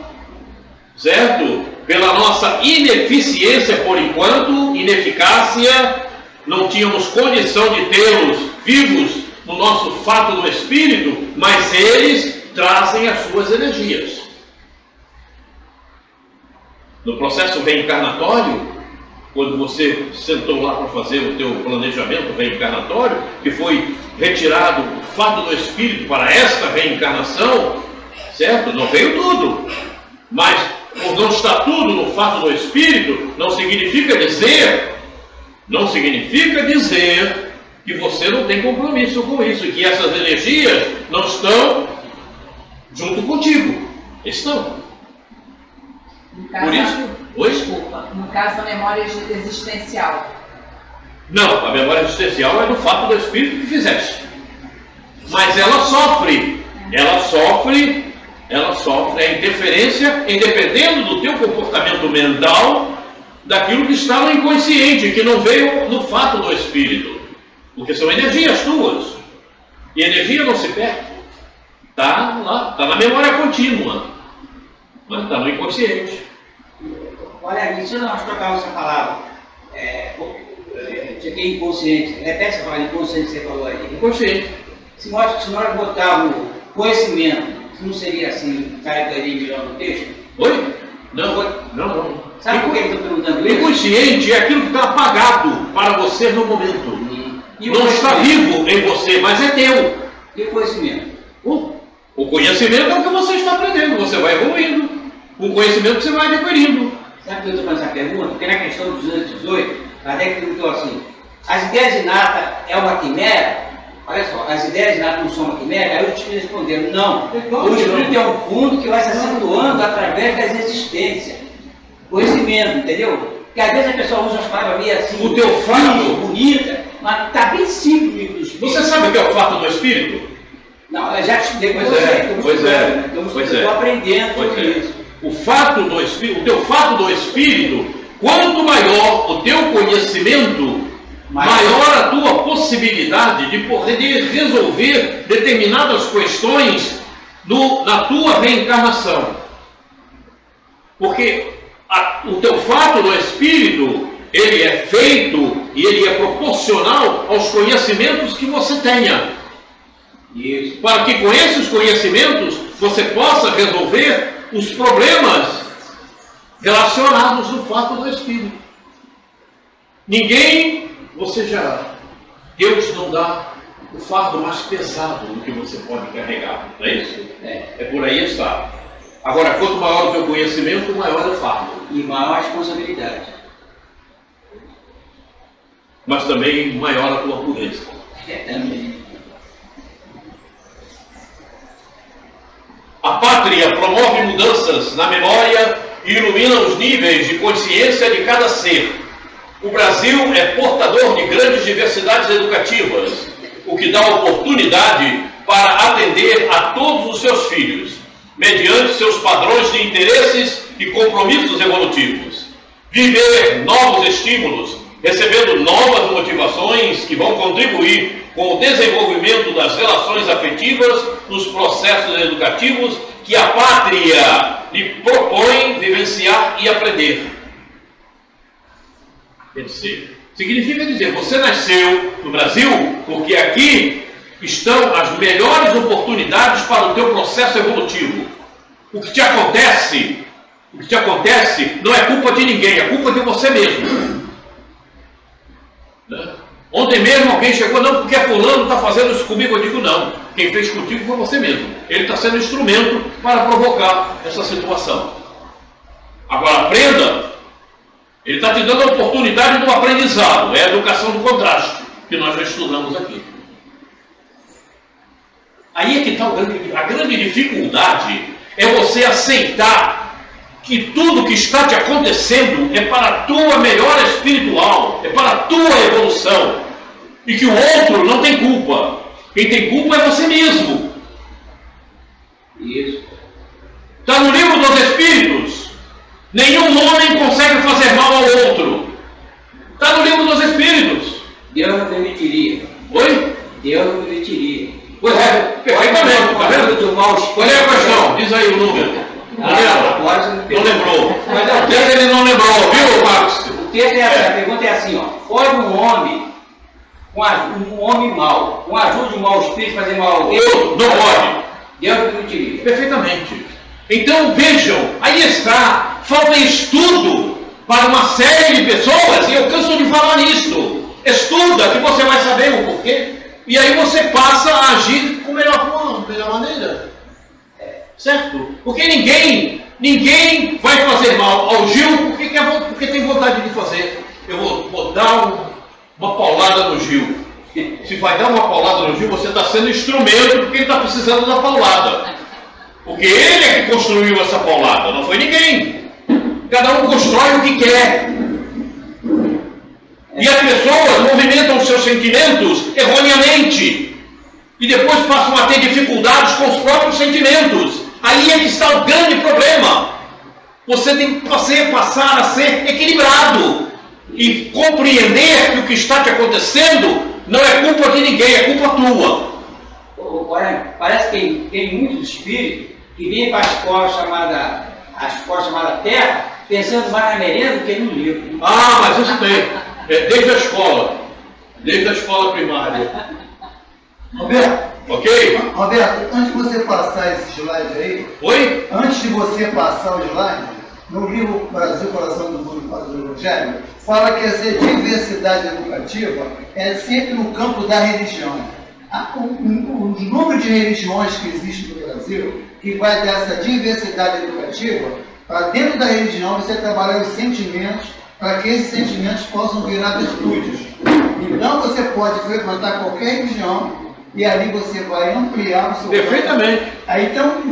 certo? Pela nossa ineficiência por enquanto, ineficácia, não tínhamos condição de tê-los vivos no nosso fato do espírito, mas eles trazem as suas energias. No processo reencarnatório, quando você sentou lá para fazer o teu planejamento reencarnatório, que foi retirado o fato do espírito para esta reencarnação, certo? Não veio tudo, mas por não estar tudo no fato do espírito, não significa dizer que você não tem compromisso com isso, e que essas energias não estão junto contigo. Estão. No caso, por isso, oi? Desculpa, no caso da memória existencial. Não, a memória existencial é do fato do espírito que fizeste. Mas ela sofre a interferência, dependendo do teu comportamento mental, daquilo que está no inconsciente, que não veio no fato do espírito. Porque são energias tuas. E energia não se perde. Está lá, está na memória contínua. Mas está no inconsciente. Olha, deixa nós trocar essa palavra. Isso aqui é inconsciente. Repete essa palavra inconsciente que você falou aí. Inconsciente. Se nós botarmos conhecimento, não seria assim, cairia melhor no texto? Oi? Não. Sabe por que eu estou perguntando isso? Inconsciente é aquilo que está apagado para você no momento. E não está vivo em você, mas é teu. E o conhecimento? O conhecimento é o que você está aprendendo, você vai evoluindo. O conhecimento que você vai adquirindo. Sabe por que eu estou fazendo essa pergunta? Porque na questão do 218, Kardec perguntou assim: as ideias inatas é uma quimera? Olha só, as ideias inatas não são uma quimera? Aí os espíritos responderam: não. O espírito é um fundo que vai se acentuando através das existências. Conhecimento, entendeu? Porque às vezes a pessoa usa as palavras meio assim, o teu fato bonita, mas está bem simples do espírito. Você sabe o que é o fato do espírito? Não, eu já te expliquei com você. Estou aprendendo sobre isso. O fato do espírito, o teu fato do espírito, quanto maior o teu conhecimento, maior a tua possibilidade de poder resolver determinadas questões na tua reencarnação. Porque o teu fato do Espírito, ele é feito e ele é proporcional aos conhecimentos que você tenha. Isso. Para que com esses conhecimentos você possa resolver os problemas relacionados no fato do Espírito. Ninguém, Deus não dá o fardo mais pesado do que você pode carregar, não é isso? É por aí está. Agora, quanto maior o teu conhecimento, maior é o fardo. E maior a responsabilidade. Mas também maior a tua pureza. Também. A pátria promove mudanças na memória e ilumina os níveis de consciência de cada ser. O Brasil é portador de grandes diversidades educativas, o que dá oportunidade para atender a todos os seus filhos, mediante seus padrões de interesses e compromissos evolutivos. Viver novos estímulos, recebendo novas motivações que vão contribuir com o desenvolvimento das relações afetivas nos processos educativos que a pátria lhe propõe vivenciar e aprender. Significa dizer, você nasceu no Brasil porque aqui estão as melhores oportunidades para o teu processo evolutivo. O que te acontece não é culpa de ninguém, é culpa de você mesmo. Ontem mesmo alguém chegou, não, porque fulano está fazendo isso comigo. Eu digo, não, quem fez contigo foi você mesmo. Ele está sendo instrumento para provocar essa situação. Agora aprenda, ele está te dando a oportunidade do aprendizado, é a educação do contraste, que nós já estudamos aqui. Aí é que está a grande dificuldade, é você aceitar que tudo que está te acontecendo é para a tua melhora espiritual, é para a tua evolução, e que o outro não tem culpa. Quem tem culpa é você mesmo. Isso. Está no livro dos Espíritos. Nenhum homem consegue fazer mal ao outro. Está no livro dos Espíritos. Deus não permitiria. Oi? Deus não permitiria. Pois é, perfeitamente. Tá vendo? Qual é a questão? Diz aí o número. Não lembrou. Mas o texto ele não lembrou, viu, Marcos? O texto é assim, a pergunta é assim, ó. Pode um homem mau, com a ajuda de um mau espírito fazer mal ao outro? Não pode. Deus não permitiria. Perfeitamente. Então vejam, aí está, falta estudo para uma série de pessoas, e eu canso de falar nisso. Estuda, que você vai saber o porquê, e aí você passa a agir com melhor maneira. Certo? Porque ninguém vai fazer mal ao Gil porque tem vontade de fazer. Eu vou dar uma paulada no Gil. Se vai dar uma paulada no Gil, você está sendo instrumento porque ele está precisando da paulada. Porque ele é que construiu essa paulada, não foi ninguém. Cada um constrói o que quer. E as pessoas movimentam os seus sentimentos erroneamente. E depois passam a ter dificuldades com os próprios sentimentos. Aí é que está o grande problema. Você tem que passar a ser equilibrado e compreender que o que está te acontecendo não é culpa de ninguém, é culpa tua. Parece que tem muitos espíritos que vêm para a escola chamada Terra, pensando mais na merenda do que no livro. Ah, mas isso tem. Desde a escola primária. Roberto. Ok? Roberto, antes de você passar esse slide aí. Oi? Antes de você passar o slide, no livro Brasil, Coração do Mundo, Padre do Evangelho, fala que essa diversidade educativa é sempre no campo da religião. O número de religiões que existe no Brasil, que vai dessa diversidade educativa, para dentro da religião você trabalhar os sentimentos, para que esses sentimentos possam virar virtudes. Então você pode frequentar qualquer religião, e ali você vai ampliar o seu... Perfeitamente. Aí então,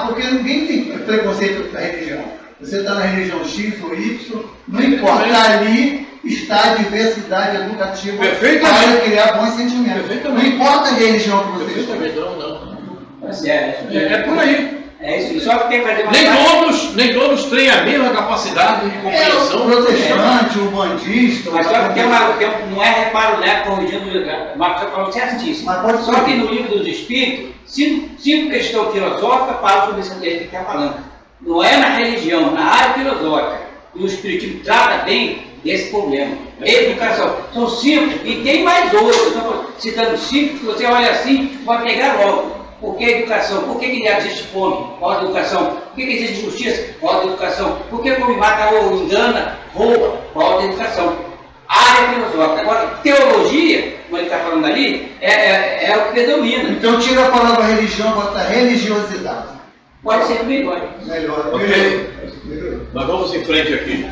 porque ninguém tem preconceito da religião. Você está na religião X ou Y, não importa, ali está a diversidade educativa para criar bons sentimentos. Não importa a religião que você está. É por aí. É isso, só que tem que fazer nem todos têm a mesma capacidade de compreensão. O protestante, o bandista... Mas só que não é reparo, né? Corrigindo o Marcos falou certíssimo. Só que no livro dos Espíritos, cinco questões filosóficas falam sobre esse texto que está falando. Não é na religião, na área filosófica. E o Espiritismo trata bem desse problema. Educação. São 5, e tem mais outros. Estou citando 5, que você olha assim, pode pegar logo. Por que educação? Por que existe fome? Falta de educação. Por que existe justiça? Falta de educação. Por que come mata ou engana, rouba? Falta de educação. Área filosófica. Agora, teologia, como ele está falando ali, é o que predomina. Então tira a palavra religião, bota religiosidade. Pode ser melhor. Melhor. Ok? Nós vamos em frente aqui.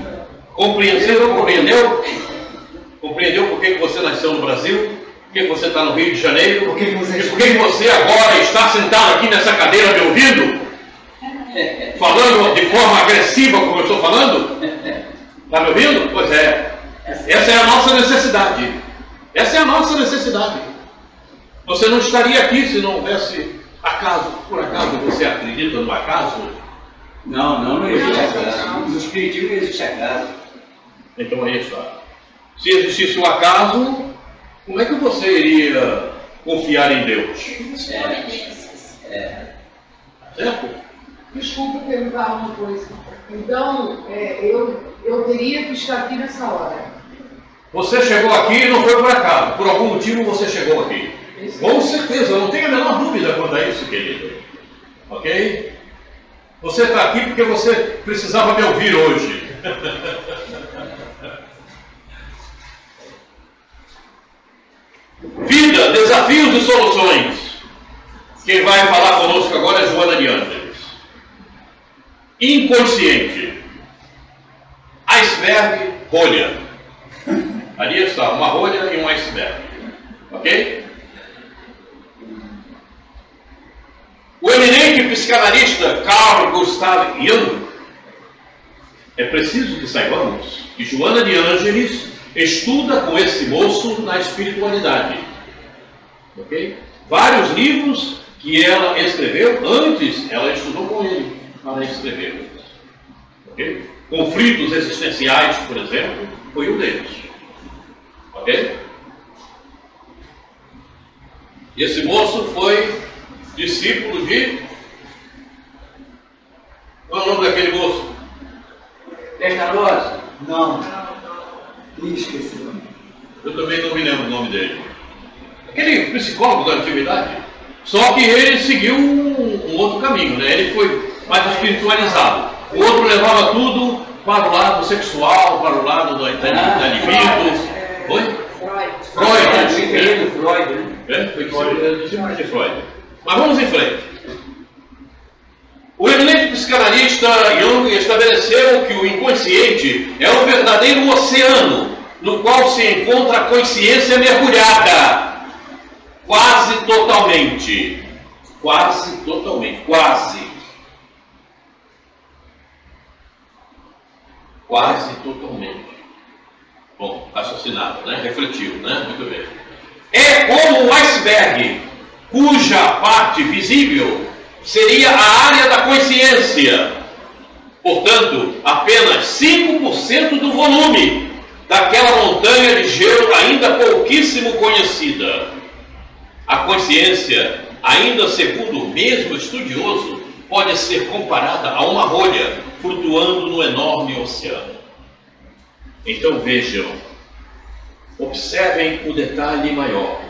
Compreendeu? Compreendeu por que você nasceu no Brasil? Por que você está no Rio de Janeiro? Por que você... E por que você agora está sentado aqui nessa cadeira me ouvindo? Falando de forma agressiva como eu estou falando? Está me ouvindo? Pois é. Essa é a nossa necessidade. Essa é a nossa necessidade. Você não estaria aqui se não houvesse acaso. Por acaso você acredita no acaso? Não existe acaso. No Espiritismo não existe acaso. Então aí está. Se existisse o acaso, como é que você iria confiar em Deus? Certo? Desculpa perguntar uma coisa. Então, eu teria que estar aqui nessa hora. Você chegou aqui e não foi por acaso. Por algum motivo você chegou aqui. Com certeza, não tenho a menor dúvida quanto a isso, querido. Ok? Você está aqui porque você precisava me ouvir hoje. Vida, desafios e soluções. Quem vai falar conosco agora é Joana de Ângeles. Inconsciente. Iceberg, rolha. Ali está, uma rolha e um iceberg. Ok? O eminente psicanalista Carl Gustav Jung, é preciso que saibamos que Joana de Ângeles estuda com esse moço na espiritualidade. Ok? Vários livros que ela escreveu, antes ela estudou com ele para escrever. Ok? Conflitos existenciais, por exemplo, foi um deles. Ok? Esse moço foi discípulo de... Qual é o nome daquele moço? Pestalozzi? Não. Esqueci. Eu também não me lembro o nome dele. Aquele psicólogo da antiguidade. Só que ele seguiu um outro caminho, né? Ele foi mais espiritualizado. O outro levava tudo para o lado sexual, para o lado da libido. Oi? Freud. Freud, né? Foi discípulo de Freud. Mas vamos em frente. O eminente psicanalista Jung estabeleceu que o inconsciente é o verdadeiro oceano no qual se encontra a consciência mergulhada. Quase totalmente. Quase totalmente. Quase. Quase totalmente. Bom, raciocinado, né? Refletiu, né? Muito bem. É como um iceberg, cuja parte visível seria a área da consciência. Portanto, apenas 5% do volume daquela montanha de gelo ainda pouquíssimo conhecida. A consciência, ainda segundo o mesmo estudioso, pode ser comparada a uma rolha flutuando no enorme oceano. Então vejam, observem o detalhe maior.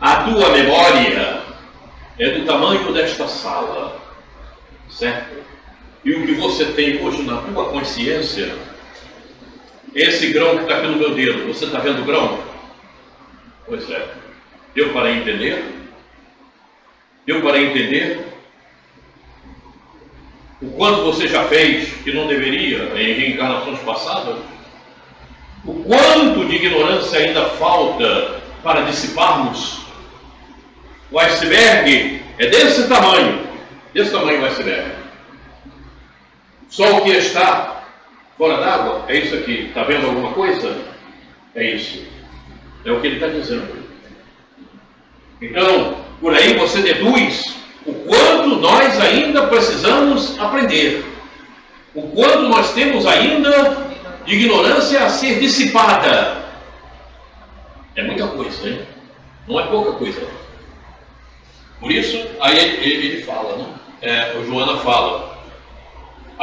A tua memória é do tamanho desta sala, certo? E o que você tem hoje na tua consciência, esse grão que está aqui no meu dedo, você está vendo o grão? Pois é. Deu para entender? Deu para entender? O quanto você já fez que não deveria em reencarnações passadas? O quanto de ignorância ainda falta para dissiparmos? O iceberg é desse tamanho o iceberg. Só o que está fora d'água é isso aqui. Está vendo alguma coisa? É isso. É o que ele está dizendo. Então, por aí você deduz o quanto nós ainda precisamos aprender. O quanto nós temos ainda de ignorância a ser dissipada. É muita coisa, hein? Não é pouca coisa. Por isso, aí ele fala, né? O Joana fala,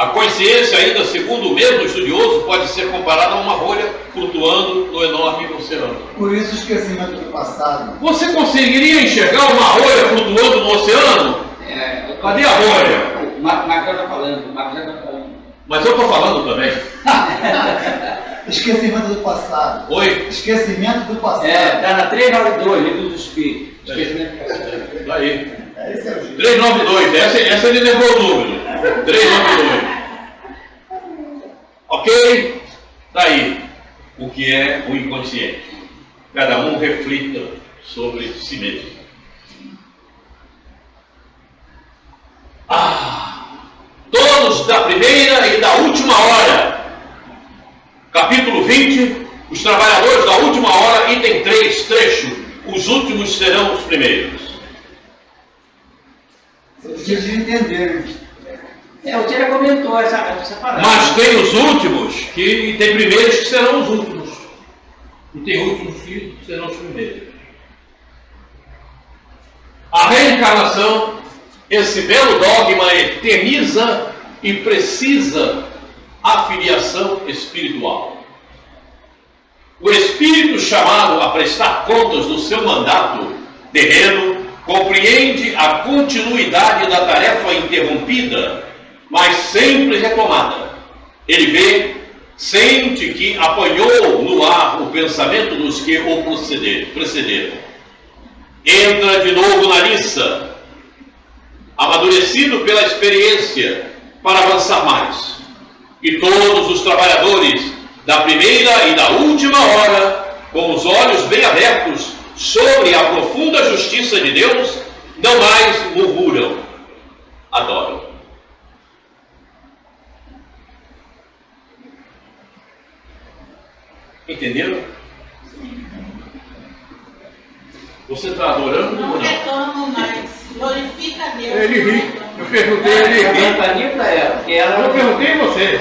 A consciência, ainda segundo o mesmo estudioso, pode ser comparada a uma rolha flutuando no enorme oceano. Por isso o esquecimento do passado. Você conseguiria enxergar uma rolha flutuando no oceano? Cadê a rolha? O Marcos está falando, Mas eu estou falando também. Esquecimento do passado. Oi? Esquecimento do passado. Está na 392, livro do Espírito. Esquecimento do passado. Aí. Esse é o jeito. 392, essa ele levou o número. 392. Ok? Daí, o que é o inconsciente? Cada um reflita sobre si mesmo. Todos da primeira e da última hora. Capítulo 20, os trabalhadores da última hora, item 3, trecho. Os últimos serão os primeiros. Vocês de entender. O Tira comentou essa parada. Mas tem os últimos, que tem primeiros que serão os últimos. E tem últimos que serão os primeiros. A reencarnação, esse belo dogma, eterniza e precisa a filiação espiritual. O espírito chamado a prestar contas do seu mandato terreno compreende a continuidade da tarefa interrompida, mas sempre retomada. Ele vê, sente que apanhou no ar o pensamento dos que o precederam. Entra de novo na liça, amadurecido pela experiência, para avançar mais. E todos os trabalhadores da primeira e da última hora, com os olhos bem abertos sobre a profunda justiça de Deus, não mais murmuram, adoram. Entenderam? Você está adorando ou Não não? reclamam mais. Glorifica a Deus. Ele ri. Eu perguntei, ele ri. Perguntaria para ela, porque ela... Eu perguntei você.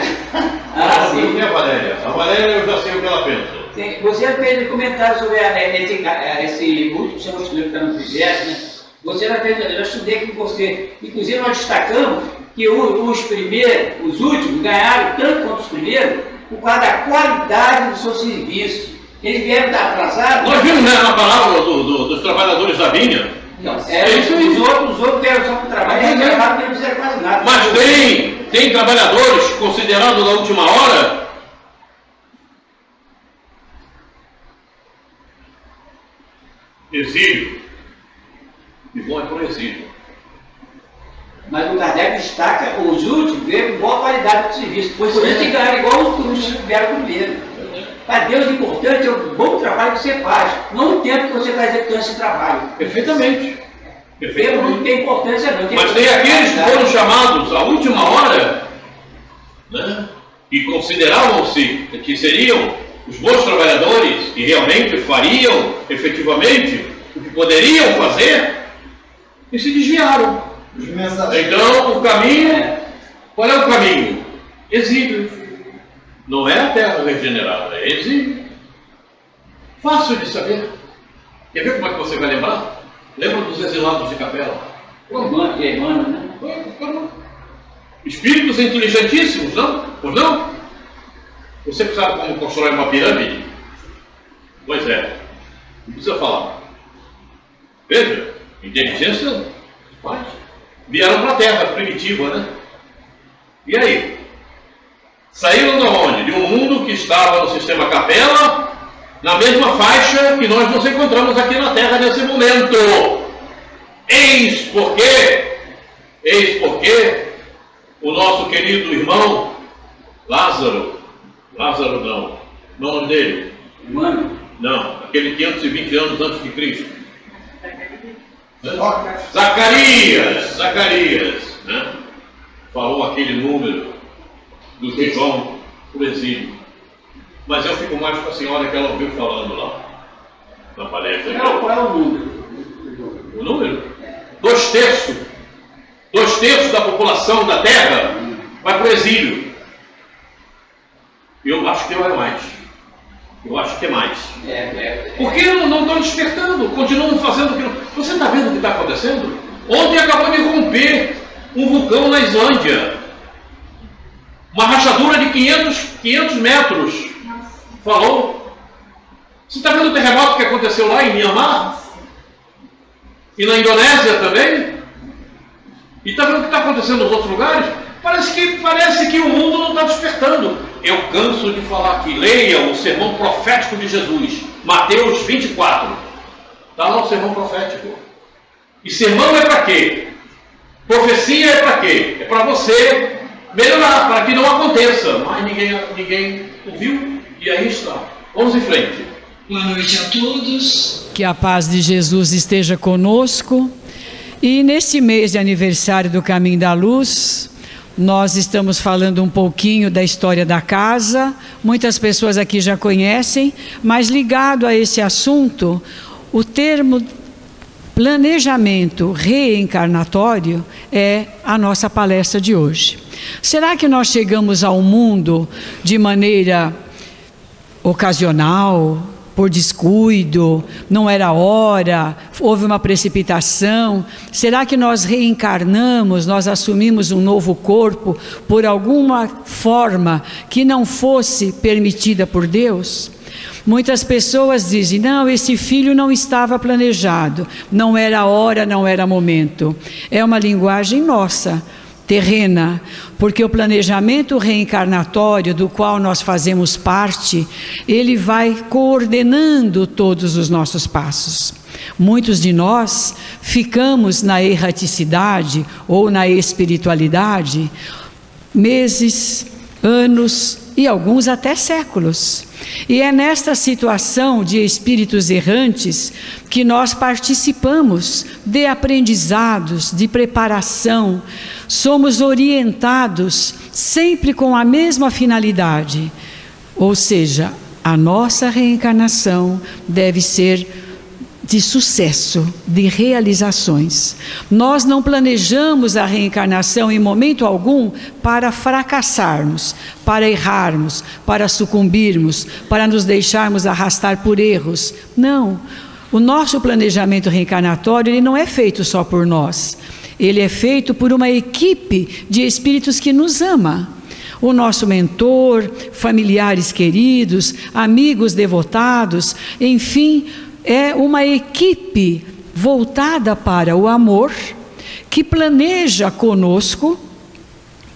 Ah, Eu sim. perguntei a Valéria. A Valéria eu já sei o que ela pensa. Sim, você fez um comentário sobre esse último seu estudo que está no projeto, né? Você já fez, eu estudei com você. Inclusive, nós destacamos que os últimos, ganharam tanto quanto os primeiros por causa da qualidade do seu serviço. Eles vieram dar atrasados. Nós vimos, né, na palavra dos trabalhadores da vinha. Não, isso aí. os outros vieram só para o trabalho, eles levaram porque não fizeram quase nada. Mas tem trabalhadores considerados da última hora. Exílio. E bom é para o exílio. Mas o Kardec destaca os últimos, veio com boa qualidade do serviço. Por isso que ganharam igual os que vieram primeiro. Para Deus, o importante é o bom trabalho que você faz, não o tempo que você está executando esse trabalho. Perfeitamente. O tempo não tem importância, não. Mas tem aqueles que foram chamados à última hora, né, e consideravam-se que seriam os bons trabalhadores e realmente fariam efetivamente o que poderiam fazer e se desviaram. Os mensageiros. Então o caminho, qual é o caminho? Exílio. Não é a terra regenerada, é exílio. Fácil de saber. Quer ver como é que você vai lembrar? Lembra dos exilados de Capela? Emmanuel, né? Espíritos inteligentíssimos, não? Pois não? Você sabe como constrói uma pirâmide? Pois é. Não precisa falar. Veja, inteligência faz. Vieram para a Terra primitiva, né? E aí? Saíram de onde? De um mundo que estava no sistema Capela, na mesma faixa que nós nos encontramos aqui na Terra nesse momento. Eis porque o nosso querido irmão Lázaro não, o nome dele? Emmanuel. Não, aquele 520 anos antes de Cristo. Ó, Zacarias, né? Falou aquele número do que vão para o exílio. Mas eu fico mais com a senhora que ela ouviu falando lá, na palestra. Não, qual é o número? O número? 2/3. 2/3 da população da Terra vai para o exílio. Eu acho que é mais. Eu acho que é mais. Porque não estão despertando, continuam fazendo aquilo. Você está vendo o que está acontecendo? Ontem acabou de romper um vulcão na Islândia. Uma rachadura de 500 metros. Falou. Você está vendo o terremoto que aconteceu lá em Myanmar? E na Indonésia também? E está vendo o que está acontecendo nos outros lugares? Parece que o mundo não está despertando. Eu canso de falar aqui. Leia o sermão profético de Jesus, Mateus 24. Está lá o sermão profético. E sermão é para quê? Profecia é para quê? É para você melhorar, para que não aconteça. Mas ninguém ouviu, e aí está. Vamos em frente. Boa noite a todos. Que a paz de Jesus esteja conosco. E neste mês de aniversário do Caminho da Luz, nós estamos falando um pouquinho da história da casa. Muitas pessoas aqui já conhecem, mas ligado a esse assunto, o termo planejamento reencarnatório é a nossa palestra de hoje. Será que nós chegamos ao mundo de maneira ocasional, por descuido, não era hora, houve uma precipitação? Será que nós reencarnamos, nós assumimos um novo corpo por alguma forma que não fosse permitida por Deus? Muitas pessoas dizem, não, esse filho não estava planejado, não era hora, não era momento. É uma linguagem nossa, terrena, porque o planejamento reencarnatório do qual nós fazemos parte, ele vai coordenando todos os nossos passos. Muitos de nós ficamos na erraticidade ou na espiritualidade meses, anos e alguns até séculos. E é nesta situação de espíritos errantes que nós participamos de aprendizados, de preparação, somos orientados sempre com a mesma finalidade, ou seja, a nossa reencarnação deve ser de sucesso, de realizações. Nós não planejamos a reencarnação em momento algum para fracassarmos, para errarmos, para sucumbirmos, para nos deixarmos arrastar por erros. Não. O nosso planejamento reencarnatório, ele não é feito só por nós. Ele é feito por uma equipe de espíritos que nos ama. O nosso mentor, familiares queridos, amigos devotados, enfim, é uma equipe voltada para o amor, que planeja conosco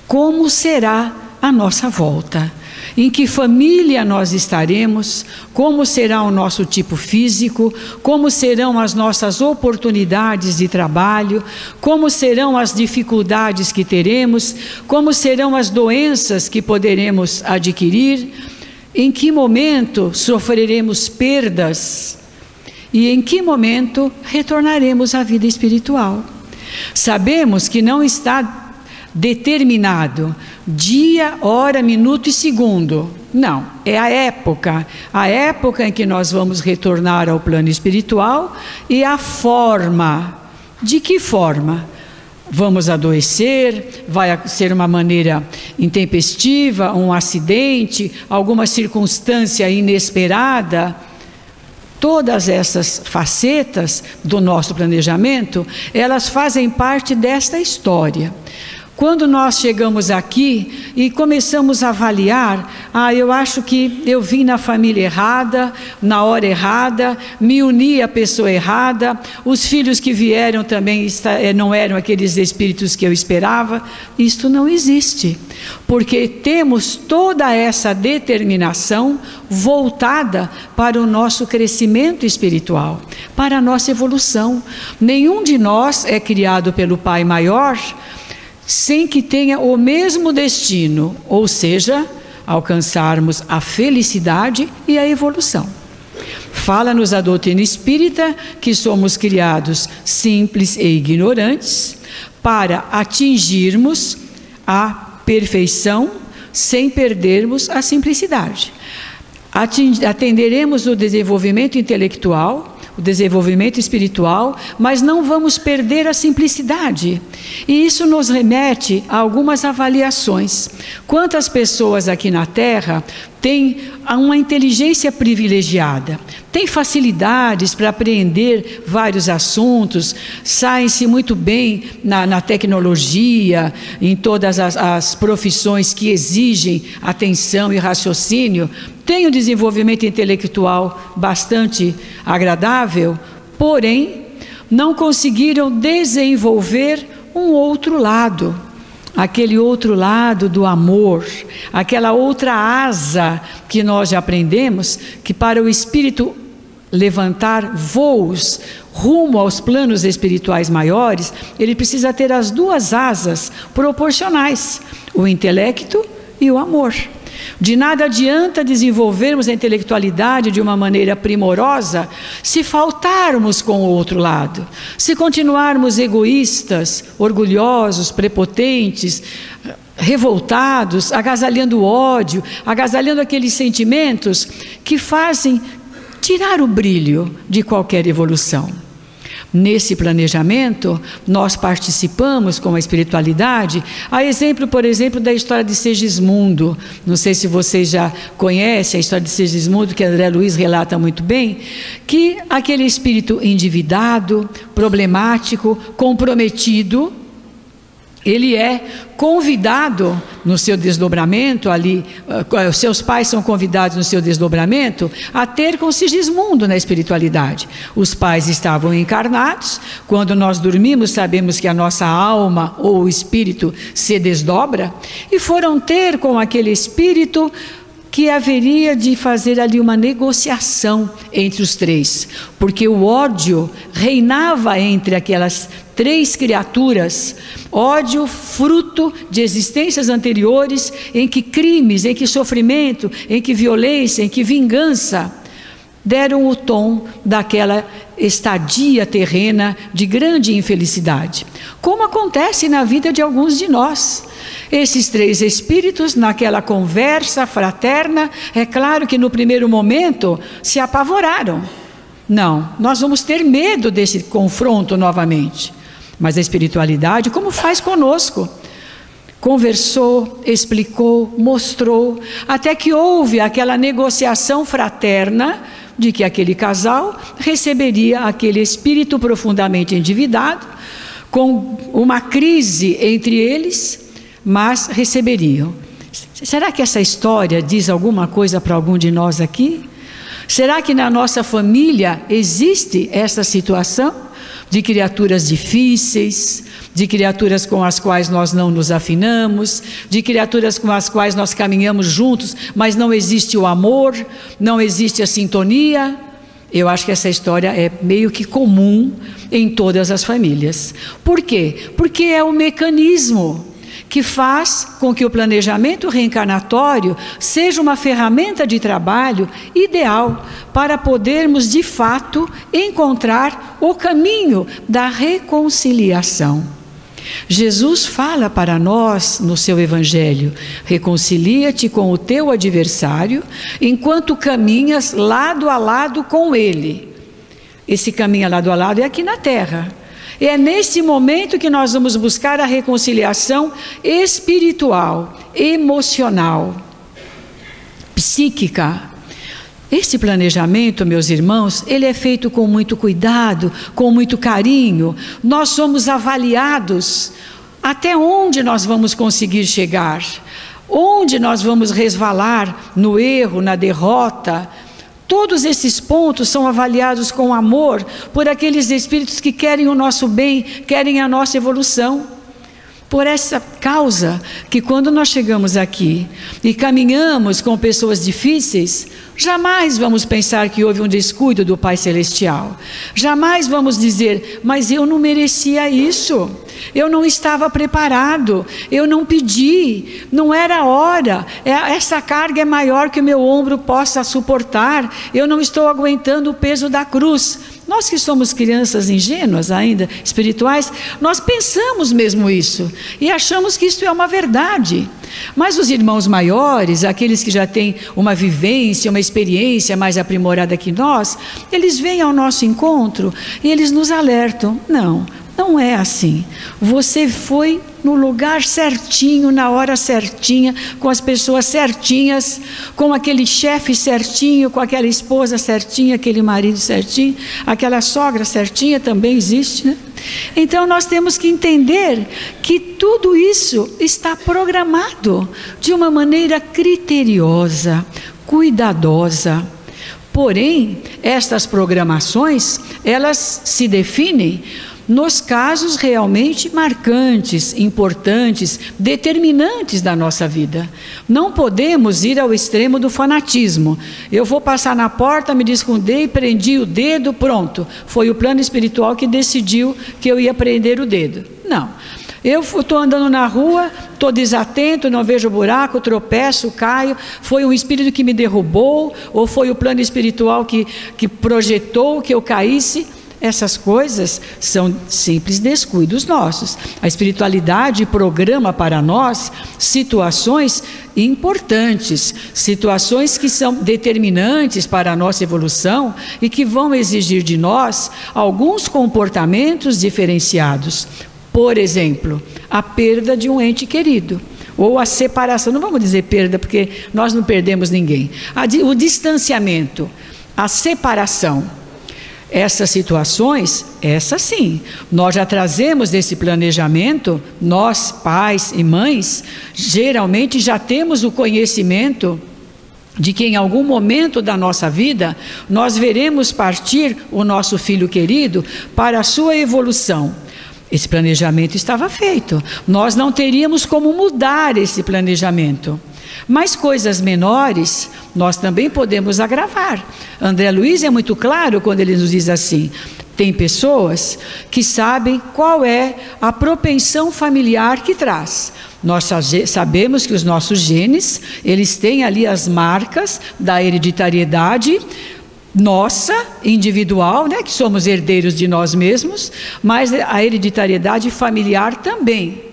como será a nossa volta, em que família nós estaremos, como será o nosso tipo físico, como serão as nossas oportunidades de trabalho, como serão as dificuldades que teremos, como serão as doenças que poderemos adquirir, em que momento sofreremos perdas, e em que momento retornaremos à vida espiritual. Sabemos que não está determinado dia, hora, minuto e segundo. Não, é a época em que nós vamos retornar ao plano espiritual e a forma. De que forma? Vamos adoecer, vai ser uma maneira intempestiva, um acidente, alguma circunstância inesperada. Todas essas facetas do nosso planejamento, elas fazem parte desta história. Quando nós chegamos aqui e começamos a avaliar, eu acho que eu vim na família errada, na hora errada, me uni à pessoa errada, os filhos que vieram também não eram aqueles espíritos que eu esperava. Isto não existe, porque temos toda essa determinação voltada para o nosso crescimento espiritual, para a nossa evolução. Nenhum de nós é criado pelo Pai Maior sem que tenha o mesmo destino, ou seja, alcançarmos a felicidade e a evolução. Fala-nos a doutrina espírita que somos criados simples e ignorantes para atingirmos a perfeição sem perdermos a simplicidade. Atenderemos o desenvolvimento intelectual, o desenvolvimento espiritual, mas não vamos perder a simplicidade. E isso nos remete a algumas avaliações. Quantas pessoas aqui na Terra têm uma inteligência privilegiada, têm facilidades para apreender vários assuntos, saem-se muito bem na tecnologia, em todas as profissões que exigem atenção e raciocínio, têm um desenvolvimento intelectual bastante agradável, porém não conseguiram desenvolver um outro lado, aquele outro lado do amor, aquela outra asa que nós já aprendemos, que para o espírito levantar voos rumo aos planos espirituais maiores, ele precisa ter as duas asas proporcionais, o intelecto e o amor. De nada adianta desenvolvermos a intelectualidade de uma maneira primorosa se faltarmos com o outro lado, se continuarmos egoístas, orgulhosos, prepotentes, revoltados, agasalhando o ódio, agasalhando aqueles sentimentos que fazem tirar o brilho de qualquer evolução. Nesse planejamento, nós participamos com a espiritualidade, a exemplo, por exemplo, da história de Segismundo. Não sei se vocês já conhecem a história de Segismundo, que André Luiz relata muito bem, que aquele espírito endividado, problemático, comprometido, ele é convidado no seu desdobramento ali, seus pais são convidados no seu desdobramento a ter com Sigismundo na espiritualidade. Os pais estavam encarnados, quando nós dormimos sabemos que a nossa alma ou o espírito se desdobra, e foram ter com aquele espírito que haveria de fazer ali uma negociação entre os três, porque o ódio reinava entre aquelas três criaturas, ódio fruto de existências anteriores em que crimes, em que sofrimento, em que violência, em que vingança deram o tom daquela estadia terrena de grande infelicidade, como acontece na vida de alguns de nós. Esses três espíritos, naquela conversa fraterna, é claro que no primeiro momento se apavoraram. Não, nós vamos ter medo desse confronto novamente. Mas a espiritualidade, como faz conosco? Conversou, explicou, mostrou, até que houve aquela negociação fraterna de que aquele casal receberia aquele espírito profundamente endividado, com uma crise entre eles, mas receberiam. Será que essa história diz alguma coisa para algum de nós aqui? Será que na nossa família existe essa situação de criaturas difíceis, de criaturas com as quais nós não nos afinamos, de criaturas com as quais nós caminhamos juntos, mas não existe o amor, não existe a sintonia? Eu acho que essa história é meio que comum em todas as famílias. Por quê? Porque é o mecanismo que faz com que o planejamento reencarnatório seja uma ferramenta de trabalho ideal para podermos, de fato, encontrar o caminho da reconciliação. Jesus fala para nós no seu Evangelho: reconcilia-te com o teu adversário enquanto caminhas lado a lado com ele. Esse caminho lado a lado é aqui na terra. É nesse momento que nós vamos buscar a reconciliação espiritual, emocional, psíquica. Esse planejamento, meus irmãos, ele é feito com muito cuidado, com muito carinho. Nós somos avaliados até onde nós vamos conseguir chegar, onde nós vamos resvalar no erro, na derrota. Todos esses pontos são avaliados com amor por aqueles espíritos que querem o nosso bem, querem a nossa evolução. Por essa causa que quando nós chegamos aqui e caminhamos com pessoas difíceis, jamais vamos pensar que houve um descuido do Pai Celestial. Jamais vamos dizer, mas eu não merecia isso, eu não estava preparado, eu não pedi, não era a hora, essa carga é maior que o meu ombro possa suportar, eu não estou aguentando o peso da cruz. Nós que somos crianças ingênuas ainda, espirituais, nós pensamos mesmo isso e achamos que isso é uma verdade. Mas os irmãos maiores, aqueles que já têm uma vivência, uma experiência mais aprimorada que nós, eles vêm ao nosso encontro e eles nos alertam. Não é assim. Você foi no lugar certinho, na hora certinha, com as pessoas certinhas, com aquele chefe certinho, com aquela esposa certinha, aquele marido certinho, aquela sogra certinha também existe, né? Então nós temos que entender que tudo isso está programado de uma maneira criteriosa, cuidadosa. Porém, estas programações, elas se definem nos casos realmente marcantes, importantes, determinantes da nossa vida. Não podemos ir ao extremo do fanatismo. Eu vou passar na porta, me esconder, prendi o dedo, pronto. Foi o plano espiritual que decidiu que eu ia prender o dedo. Não. Eu estou andando na rua, estou desatento, não vejo buraco, tropeço, caio, foi um espírito que me derrubou, ou foi o plano espiritual que projetou que eu caísse. Essas coisas são simples descuidos nossos. A espiritualidade programa para nós situações importantes, situações que são determinantes para a nossa evolução e que vão exigir de nós alguns comportamentos diferenciados. Por exemplo, a perda de um ente querido, ou a separação, não vamos dizer perda porque nós não perdemos ninguém, o distanciamento, a separação. Essas situações, essas sim, nós já trazemos desse planejamento, nós pais e mães, geralmente já temos o conhecimento de que em algum momento da nossa vida, nós veremos partir o nosso filho querido para a sua evolução. Esse planejamento estava feito, nós não teríamos como mudar esse planejamento. Mas coisas menores, nós também podemos agravar. André Luiz é muito claro quando ele nos diz assim: tem pessoas que sabem qual é a propensão familiar que traz. Nós sabemos que os nossos genes, eles têm ali as marcas da hereditariedade nossa, individual, né, que somos herdeiros de nós mesmos, mas a hereditariedade familiar também.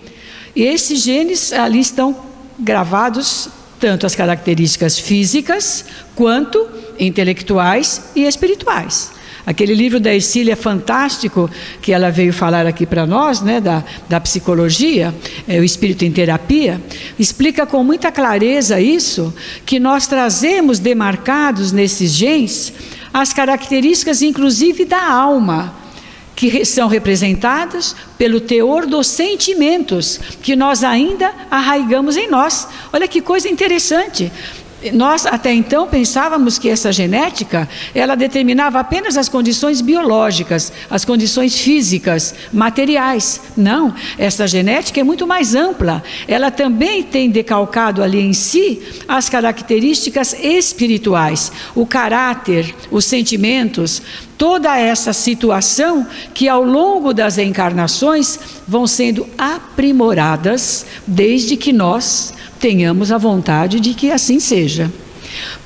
E esses genes ali estão gravados, tanto as características físicas, quanto intelectuais e espirituais. Aquele livro da Ercília fantástico, que ela veio falar aqui para nós, né, da psicologia, o Espírito em Terapia, explica com muita clareza isso, que nós trazemos demarcados nesses genes as características inclusive da alma, que são representadas pelo teor dos sentimentos que nós ainda arraigamos em nós. Olha que coisa interessante. Nós até então pensávamos que essa genética, ela determinava apenas as condições biológicas, as condições físicas, materiais. Não, essa genética é muito mais ampla. Ela também tem decalcado ali em si as características espirituais, o caráter, os sentimentos, toda essa situação que ao longo das encarnações vão sendo aprimoradas desde que nós tenhamos a vontade de que assim seja.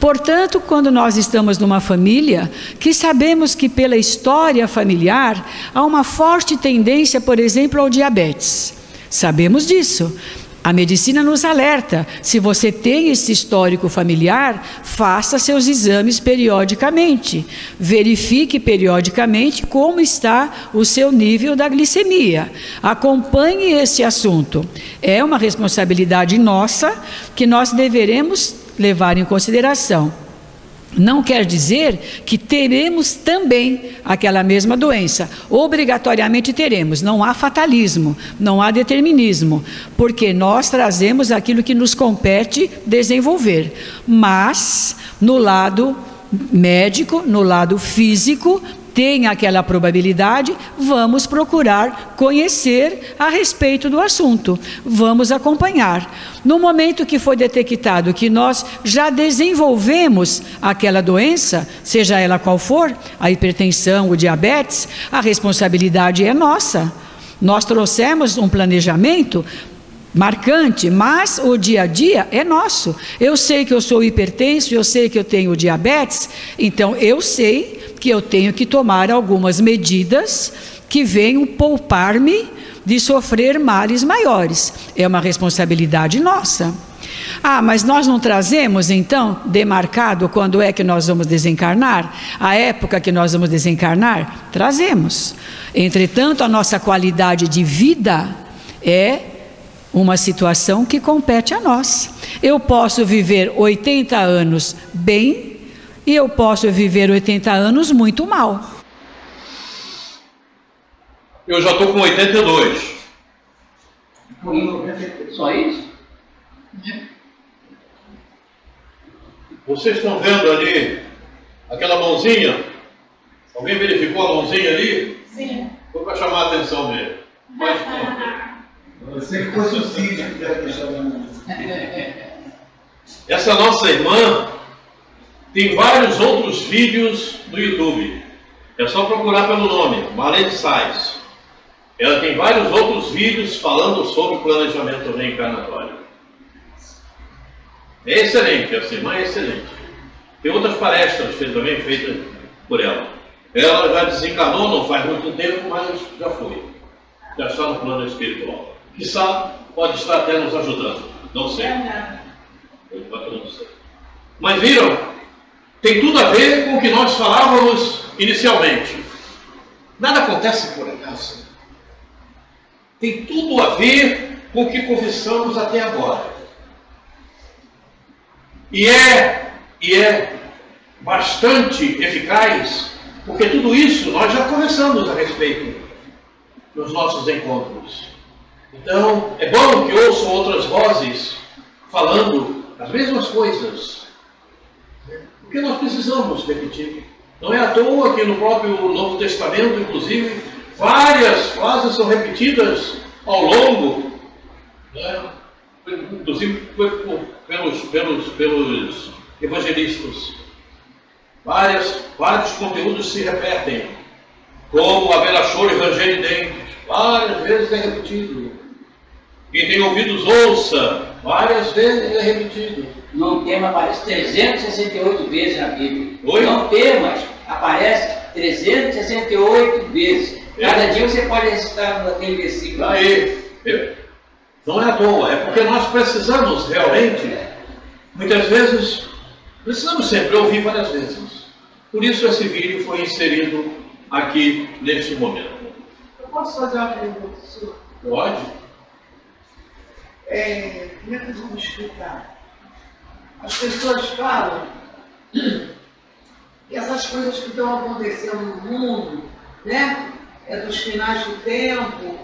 Portanto, quando nós estamos numa família, que sabemos que pela história familiar há uma forte tendência, por exemplo, ao diabetes. Sabemos disso. A medicina nos alerta, se você tem esse histórico familiar, faça seus exames periodicamente, verifique periodicamente como está o seu nível da glicemia, acompanhe esse assunto. É uma responsabilidade nossa que nós deveremos levar em consideração. Não quer dizer que teremos também aquela mesma doença. Obrigatoriamente teremos. Não há fatalismo, não há determinismo, porque nós trazemos aquilo que nos compete desenvolver. Mas, no lado médico, no lado físico, tem aquela probabilidade, vamos procurar conhecer a respeito do assunto, vamos acompanhar. No momento que foi detectado que nós já desenvolvemos aquela doença, seja ela qual for, a hipertensão, o diabetes, a responsabilidade é nossa. Nós trouxemos um planejamento marcante, mas o dia a dia é nosso. Eu sei que eu sou hipertenso, eu sei que eu tenho diabetes, então eu sei que eu tenho que tomar algumas medidas que venham poupar-me de sofrer males maiores. É uma responsabilidade nossa. Ah, mas nós não trazemos, então, demarcado quando é que nós vamos desencarnar? A época que nós vamos desencarnar? Trazemos. Entretanto, a nossa qualidade de vida é uma situação que compete a nós. Eu posso viver 80 anos bem e eu posso viver 80 anos muito mal. Eu já estou com 82. Só isso? Vocês estão vendo ali aquela mãozinha? Alguém verificou a mãozinha ali? Sim. Foi para chamar a atenção mesmo. Mas, Você que fosse o Cid que deve chamar. essa nossa irmã tem vários outros vídeos no YouTube. É só procurar pelo nome, Marlene Sais. Ela tem vários outros vídeos falando sobre planejamento reencarnatório. É excelente, essa irmã é excelente. Tem outras palestras também feitas por ela. Ela já desencarnou, não faz muito tempo, mas já foi. Já está no plano espiritual. Quizá pode estar até nos ajudando. Não sei. Não sei. Mas viram? Tem tudo a ver com o que nós falávamos inicialmente. Nada acontece por acaso. Tem tudo a ver com o que conversamos até agora. E é bastante eficaz, porque tudo isso nós já conversamos a respeito nos nossos encontros. Então, é bom que ouçam outras vozes falando as mesmas coisas, porque nós precisamos repetir. Não é à toa que no próprio Novo Testamento, inclusive, várias frases são repetidas ao longo, né? Inclusive pelos evangelistas. Vários conteúdos se repetem, como haverá choro e ranger de dentes. Várias vezes é repetido. Quem tem ouvidos ouça, várias vezes é repetido. Não tema aparece 368 vezes na Bíblia. Oi? Não temas aparece 368 vezes. Cada dia você pode recitar naquele versículo. Aí, não é à toa, é porque nós precisamos realmente, muitas vezes, precisamos sempre ouvir várias vezes. Por isso esse vídeo foi inserido aqui neste momento. Eu posso fazer uma pergunta, senhor? Pode? Como é que eu vou explicar? As pessoas falam que essas coisas que estão acontecendo no mundo, né? É dos finais do tempo.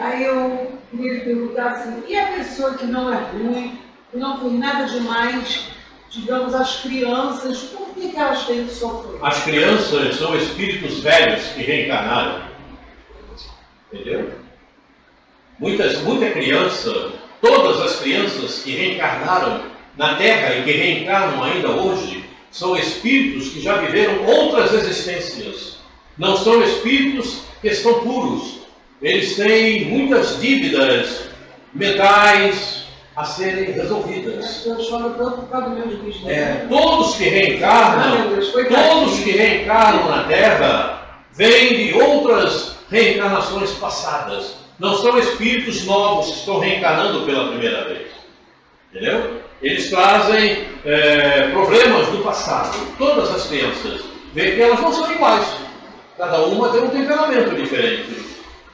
Aí eu queria lhe perguntar assim, e a pessoa que não é ruim, que não fez nada demais, digamos, as crianças, por que elas têm que sofrer? As crianças são espíritos velhos que reencarnaram. Entendeu? Muita criança, todas as crianças que reencarnaram na Terra e que reencarnam ainda hoje, são espíritos que já viveram outras existências. Não são espíritos que estão puros. Eles têm muitas dívidas mentais a serem resolvidas. Eu choro tanto por causa dos meus bichos. Todos que reencarnam, na Terra, vêm de outras reencarnações passadas. Não são espíritos novos que estão reencarnando pela primeira vez. Entendeu? Eles trazem problemas do passado. Todas as crianças veem que elas não são iguais. Cada uma tem um temperamento diferente.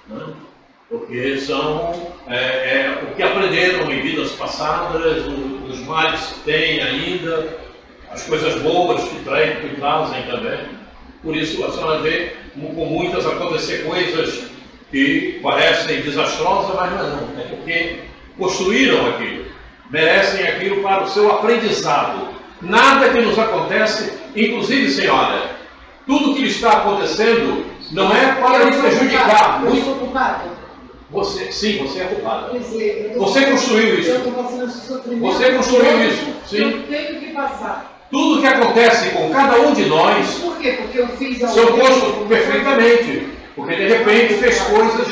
Né? Porque são o que aprenderam em vidas passadas, os males que têm ainda, as coisas boas que trazem também. Por isso a senhora vê com muitas acontecer coisas que parecem desastrosas, mas não. É porque construíram aquilo, merecem aquilo para o seu aprendizado. Nada que nos acontece, inclusive, senhora, tudo que está acontecendo não é para lhe prejudicar. Eu sou culpada. Sim, você é culpada. Quer dizer, Você construiu isso. Eu estou passando esse sofrimento. Você construiu isso. Sim. Eu tenho que passar. Tudo que acontece com cada um de nós Por quê? Porque eu fiz são postos perfeitamente. Porque de repente fez coisas.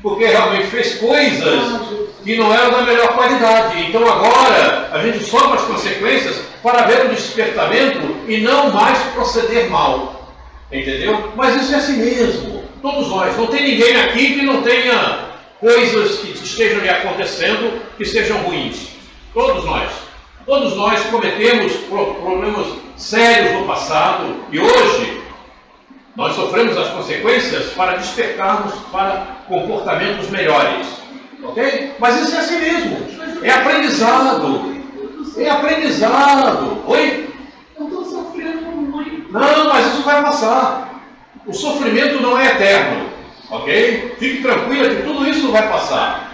Porque realmente fez coisas que não eram da melhor qualidade. Então agora a gente sofre as consequências para ver o despertamento e não mais proceder mal. Entendeu? Mas isso é assim mesmo. Todos nós. Não tem ninguém aqui que não tenha coisas que estejam lhe acontecendo que sejam ruins. Todos nós. Todos nós cometemos problemas sérios no passado e hoje nós sofremos as consequências para despertarmos para comportamentos melhores. Ok? Mas isso é assim mesmo. É aprendizado. É aprendizado. Oi? Eu estou sofrendo muito. Não, mas isso vai passar. O sofrimento não é eterno. Ok? Fique tranquila que tudo isso vai passar.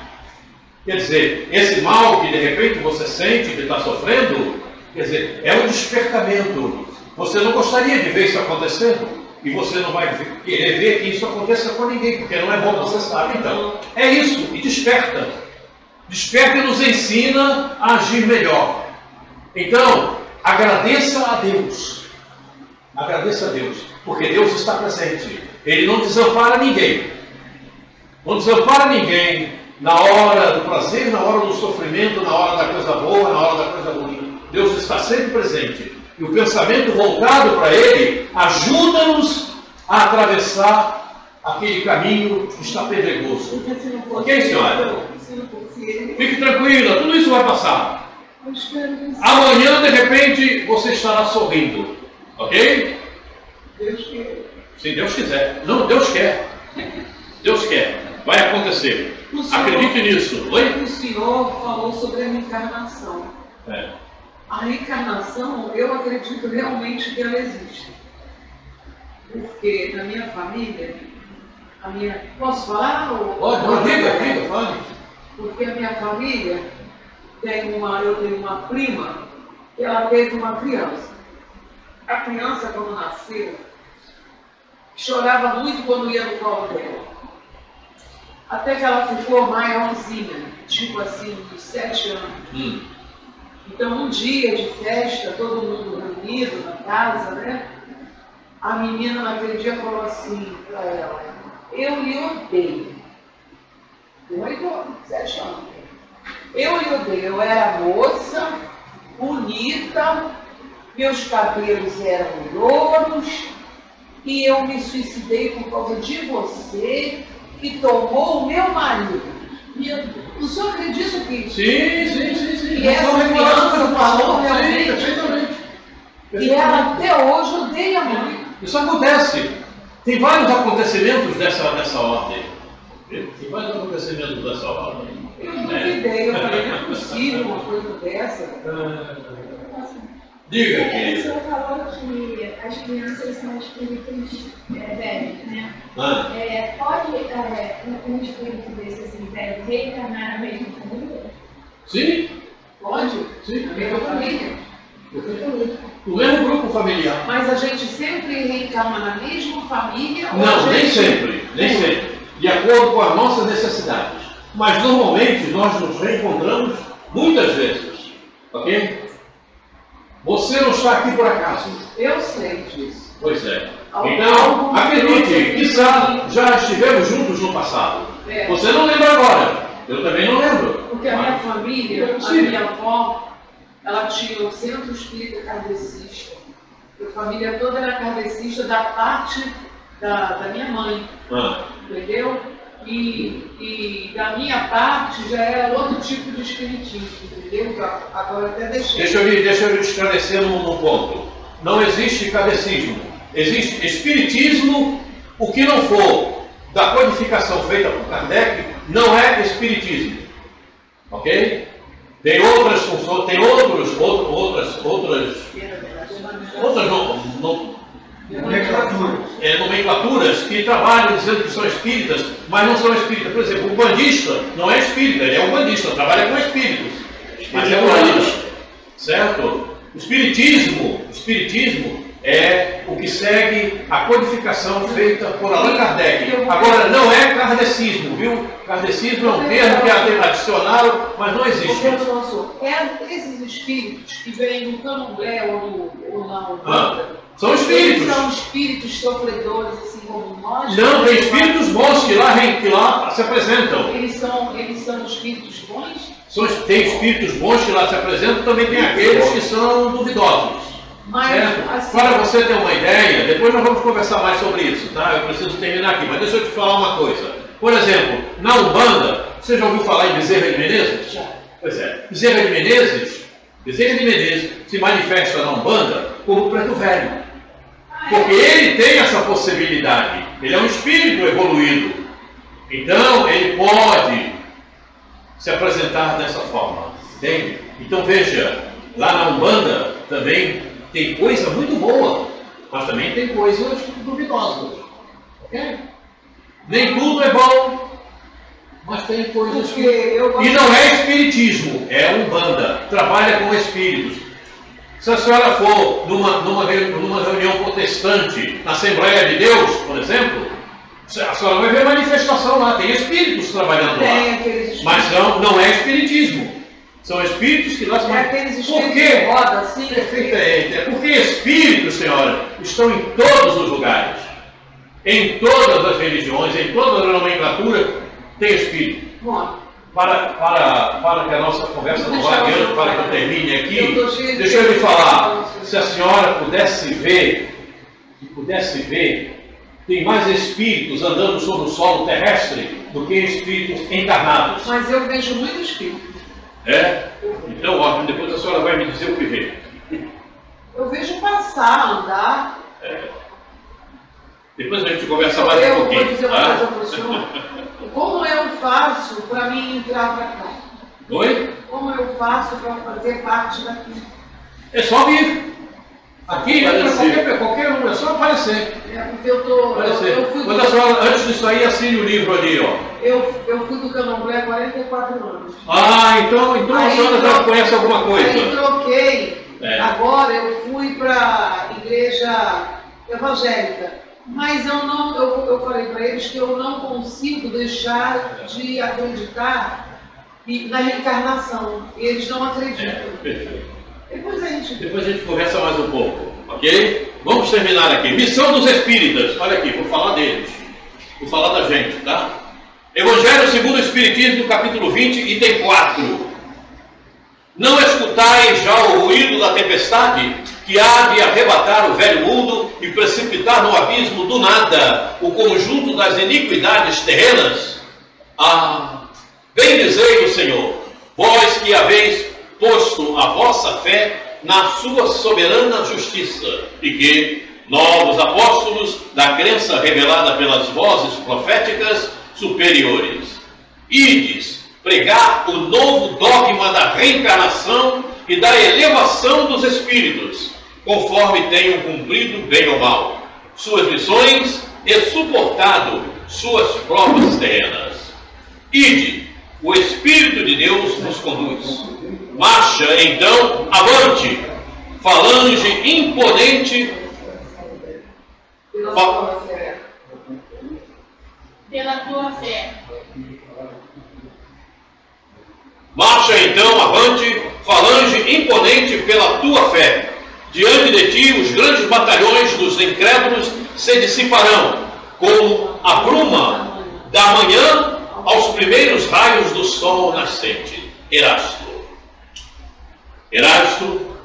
Quer dizer, esse mal que de repente você sente que está sofrendo, quer dizer, é um despertamento. Você não gostaria de ver isso acontecendo e você não vai querer ver que isso aconteça com ninguém, porque não é bom, você sabe. Então, é isso, e desperta. Desperta e nos ensina a agir melhor. Então, agradeça a Deus. Agradeça a Deus, porque Deus está presente. Ele não desampara ninguém. Não desampara ninguém. Na hora do prazer, na hora do sofrimento, na hora da coisa boa, na hora da coisa ruim. Deus está sempre presente. E o pensamento voltado para Ele ajuda-nos a atravessar aquele caminho que está pedregoso. Ok, senhora? Fique tranquila, tudo isso vai passar. Amanhã, de repente, você estará sorrindo. Ok? Deus quer. Se Deus quiser. Não, Deus quer. Deus quer. Vai acontecer. Acredite nisso. Oi? O senhor falou sobre a reencarnação. É. A reencarnação, eu acredito realmente que ela existe. Porque na minha família, posso falar? Pode, diga, fale. Porque a minha família, eu tenho uma prima, que ela teve uma criança. A criança, quando nasceu, chorava muito quando ia no colo dela. Até que ela ficou maiorzinha, tipo assim, uns 7 anos. Então, um dia de festa, todo mundo reunido na casa, né? A menina naquele dia falou assim para ela: eu lhe odeio. 7 anos. Eu lhe odeio. Eu era moça, bonita, meus cabelos eram louros e eu me suicidei por causa de você, que tomou o meu marido. O senhor acredita que... Sim. E essa criança falou realmente. E ela até hoje odeia a mãe. Isso acontece. Tem vários acontecimentos dessa ordem. Tem vários acontecimentos dessa ordem. Eu duvidei, eu falei, não é possível uma coisa dessa. Diga, O querida. senhor falou que as crianças são espíritos velhos, né? Pode um espírito desse assim, velho reencarnar na mesma família? Sim. Pode? Sim. Na mesma família. O mesmo grupo familiar. Mas a gente sempre reencarna na mesma família? ou a Não, nem gente... sempre. Nem sempre. De acordo com as nossas necessidades. Mas normalmente nós nos reencontramos muitas vezes. Ok? Você não está aqui por acaso. Eu sei disso. Pois é. Então, acredite, quizá já estivemos juntos no passado. Você não lembra agora. Eu também não lembro. Porque a minha família, a minha avó, ela tinha um centro espírita kardecista. A família toda era kardecista da parte da minha mãe. Entendeu? E da minha parte já era outro tipo de espiritismo, entendeu? Agora até deixei. Deixa eu esclarecer num ponto. Não existe kardecismo. Existe espiritismo. O que não for da codificação feita por Kardec não é espiritismo. Ok? Tem outras funções, tem outras nomenclaturas que trabalham dizendo que são espíritas, mas não são espíritas. Por exemplo, o bandista não é espírita, ele é um bandista, trabalha com espíritos, mas é bandista, certo? O espiritismo é o que segue a codificação feita por Allan Kardec. Agora, não é kardecismo, viu? Kardecismo é um termo que adicionaram, mas não existe. Esses espíritos que vêm no candomblé ou na Umbanda, são espíritos. Eles são espíritos sofredores, assim como nós? Não, tem espíritos bons que lá se apresentam. Eles são espíritos bons? Tem espíritos bons que lá se apresentam, também tem aqueles que são duvidosos. Certo? Assim, para você ter uma ideia, depois nós vamos conversar mais sobre isso, tá? Eu preciso terminar aqui, mas deixa eu te falar uma coisa. Por exemplo, na Umbanda, você já ouviu falar em Bezerra de Menezes? Já. Pois é, Bezerra de Menezes se manifesta na Umbanda como preto velho. Porque ele tem essa possibilidade. Ele é um espírito evoluído. Então, ele pode se apresentar dessa forma. Entende? Então, veja, lá na Umbanda também tem coisa muito boa, mas também tem coisas duvidosas. Ok? Nem tudo é bom, mas tem coisas que... E não é espiritismo, é Umbanda. Trabalha com espíritos. Se a senhora for numa reunião protestante, na Assembleia de Deus, por exemplo, a senhora vai ver manifestação lá, tem espíritos trabalhando lá. Mas não é espiritismo. São espíritos que lá se manifestam. Por quê? Assim, perfeitamente. Porque espíritos, senhora, estão em todos os lugares. Em todas as religiões, em toda a nomenclatura, tem espírito. Para que a nossa conversa não vá adiante, para que eu termine aqui, deixa eu lhe falar, se a senhora pudesse ver, tem mais espíritos andando sobre o solo terrestre do que espíritos encarnados. Mas eu vejo muito espírito. É? Então, ótimo, depois a senhora vai me dizer o que vê. Eu vejo passar, andar. Depois a gente conversa mais um pouquinho. Eu vou dizer uma coisa para o senhor. Como eu faço para mim entrar para cá? Oi? Como eu faço para fazer parte daqui? É só vir. Aqui, qualquer um, é só aparecer. Porque eu fui Quando a senhora, antes disso aí, assine o livro ali, ó. Eu fui do Candomblé há 44 anos. Então a senhora já conhece alguma coisa. Aí troquei. Agora eu fui para a igreja evangélica. Mas eu falei para eles que eu não consigo deixar de acreditar na reencarnação. E eles não acreditam. Perfeito. Depois a gente conversa mais um pouco, ok? Vamos terminar aqui. Missão dos Espíritas. Olha aqui, vou falar deles. Vou falar da gente, tá? Evangelho segundo o Espiritismo, capítulo 20, item 4. Não escutais já o ruído da tempestade, que há de arrebatar o velho mundo e precipitar no abismo do nada o conjunto das iniquidades terrenas? Bendizei o Senhor, vós que haveis posto a vossa fé na sua soberana justiça, e que novos apóstolos da crença revelada pelas vozes proféticas superiores, ides pregar o novo dogma da reencarnação e da elevação dos espíritos, conforme tenham cumprido bem ou mal suas missões e suportado suas provas terrenas. Ide, o Espírito de Deus nos conduz. Marcha, então, avante, falange imponente. Pela tua fé. Marcha, então, avante, falange imponente pela tua fé. Diante de ti, os grandes batalhões dos incrédulos se dissiparão, como a bruma da manhã aos primeiros raios do sol nascente. Erasto,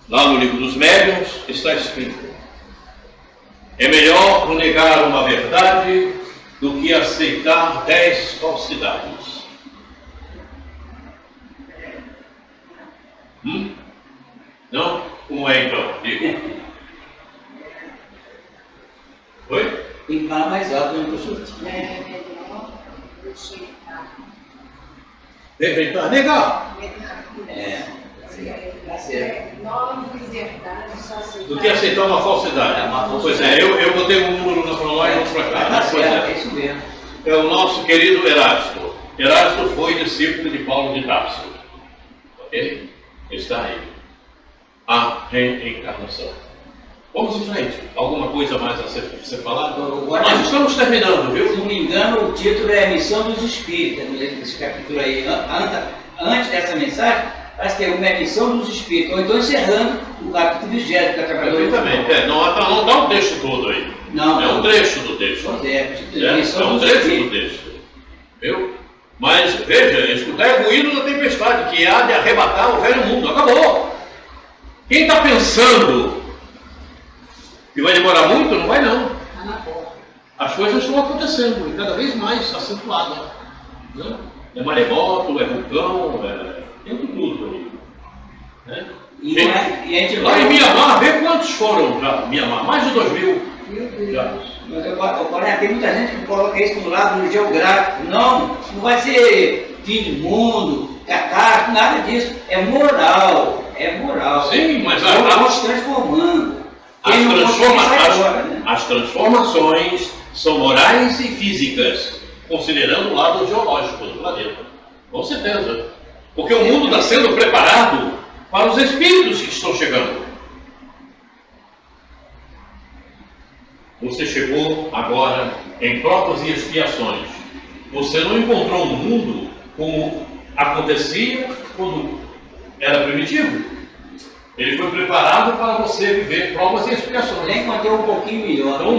lá no livro dos Médiuns, está escrito: é melhor negar uma verdade do que aceitar 10 falsidades. Não? Como é então? Diga. Oi? Tem que falar mais alto, né, professor? Rejeitar, negar. Do que aceitar uma falsidade. Pois é, eu botei um número na prológica e outro para cá. É isso mesmo. É o nosso querido Erasto. Erasto foi discípulo de Paulo de Tarso. Ok? Está aí. A reencarnação. Vamos em frente. Alguma coisa mais a ser falada? Nós estamos terminando, viu? Se não me engano, o título é a Missão dos Espíritas, nesse capítulo aí. Antes dessa mensagem, parece que é uma missão dos Espíritos. Ou então encerrando o capítulo 20, que é trabalhador. Perfeitamente. Não está o texto todo aí. Não. É um trecho do texto. É um trecho do texto. Viu? Mas veja, escutar é o ruído da tempestade, que há de arrebatar o velho mundo. Acabou. Quem está pensando que vai demorar muito, não vai não. As coisas estão acontecendo, e cada vez mais acentuadas. Né? É maremoto, é vulcão, tem tudo aí. Né? Lá em Mianmar, vê quantos foram já. Mianmar, mais de 2.000. Já. Mas tem muita gente que coloca isso no lado geográfico. Não vai ser fim do mundo, catástrofe, nada disso. É moral. Sim, mas vamos transformando. As transformações são morais e físicas, considerando o lado geológico do planeta. Com certeza. Porque o mundo está sendo preparado para os espíritos que estão chegando. Você chegou agora em provas e expiações. Você não encontrou um mundo como acontecia quando era primitivo. Ele foi preparado para você viver provas e expiações. Nem quando é um pouquinho melhor. Então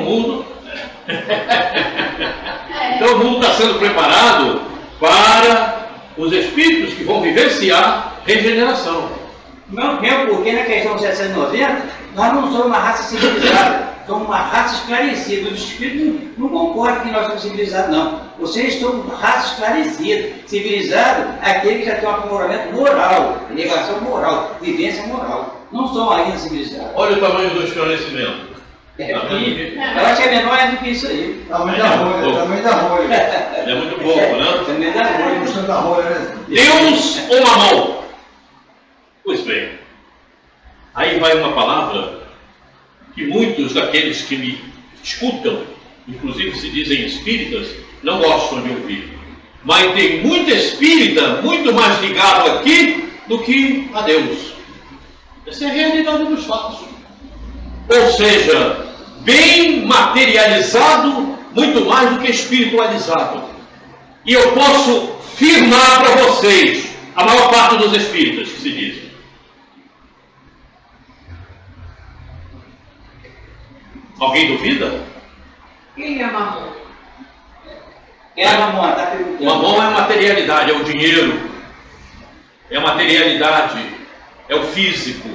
o mundo está sendo preparado para os espíritos que vão vivenciar regeneração. Não, mesmo porque na questão de 790, nós não somos uma raça civilizada, somos uma raça esclarecida. Os espíritos não concordam que nós somos civilizados, não. Vocês são uma raça esclarecida. Civilizado é aquele que já tem um aprimoramento moral, elevação moral, vivência moral. Não são ainda civilizados. Olha o tamanho do esclarecimento. Eu acho que é menor do que isso aí. Tamanho da rolha. É muito pouco, né? Tamanho da rolha. Deus ou Mamon? Pois bem, aí vai uma palavra que muitos daqueles que me escutam, inclusive se dizem espíritas, não gostam de ouvir. Mas tem muito espírita muito mais ligado aqui do que a Deus. Essa é a realidade dos fatos. Ou seja, bem materializado, muito mais do que espiritualizado. E eu posso firmar para vocês, a maior parte dos espíritas que se dizem. Alguém duvida? Quem é Mamon? Tá perguntando. Mamon é materialidade, é o dinheiro, é a materialidade, é o físico.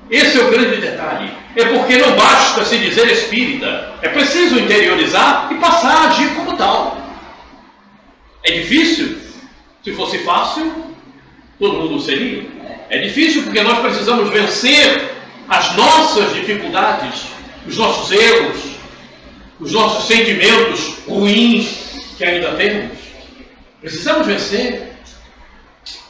Esse é o grande detalhe. É porque não basta se dizer espírita. É preciso interiorizar e passar a agir como tal. É difícil? Se fosse fácil, todo mundo seria. É difícil porque nós precisamos vencer as nossas dificuldades, os nossos erros, os nossos sentimentos ruins que ainda temos. Precisamos vencer.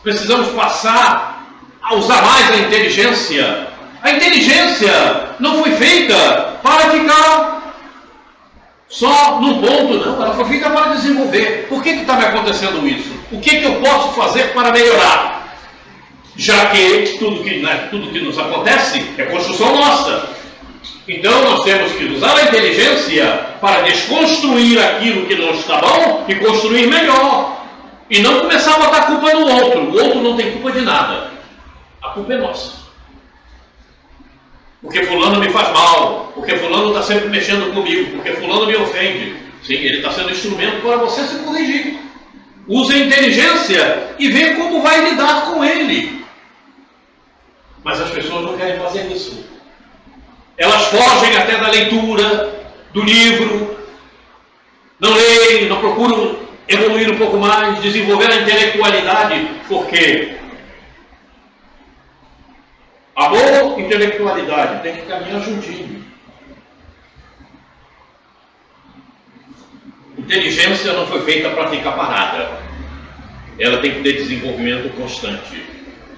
Precisamos passar a usar mais a inteligência. A inteligência não foi feita para ficar só num ponto, não. Ela foi feita para desenvolver. Por que está me acontecendo isso? O que eu posso fazer para melhorar? Já que tudo que nos acontece é construção nossa. Então nós temos que usar a inteligência para desconstruir aquilo que não está bom e construir melhor. E não começar a botar a culpa no outro. O outro não tem culpa de nada. A culpa é nossa. Porque fulano me faz mal. Porque fulano está sempre mexendo comigo. Porque fulano me ofende. Sim, ele está sendo instrumento para você se corrigir. Use a inteligência e vê como vai lidar com ele. Mas as pessoas não querem fazer isso. Elas fogem até da leitura, do livro, não leem, não procuram evoluir um pouco mais, desenvolver a intelectualidade. Por quê? Amor, intelectualidade, tem que caminhar juntinho. Inteligência não foi feita para ficar parada. Ela tem que ter desenvolvimento constante.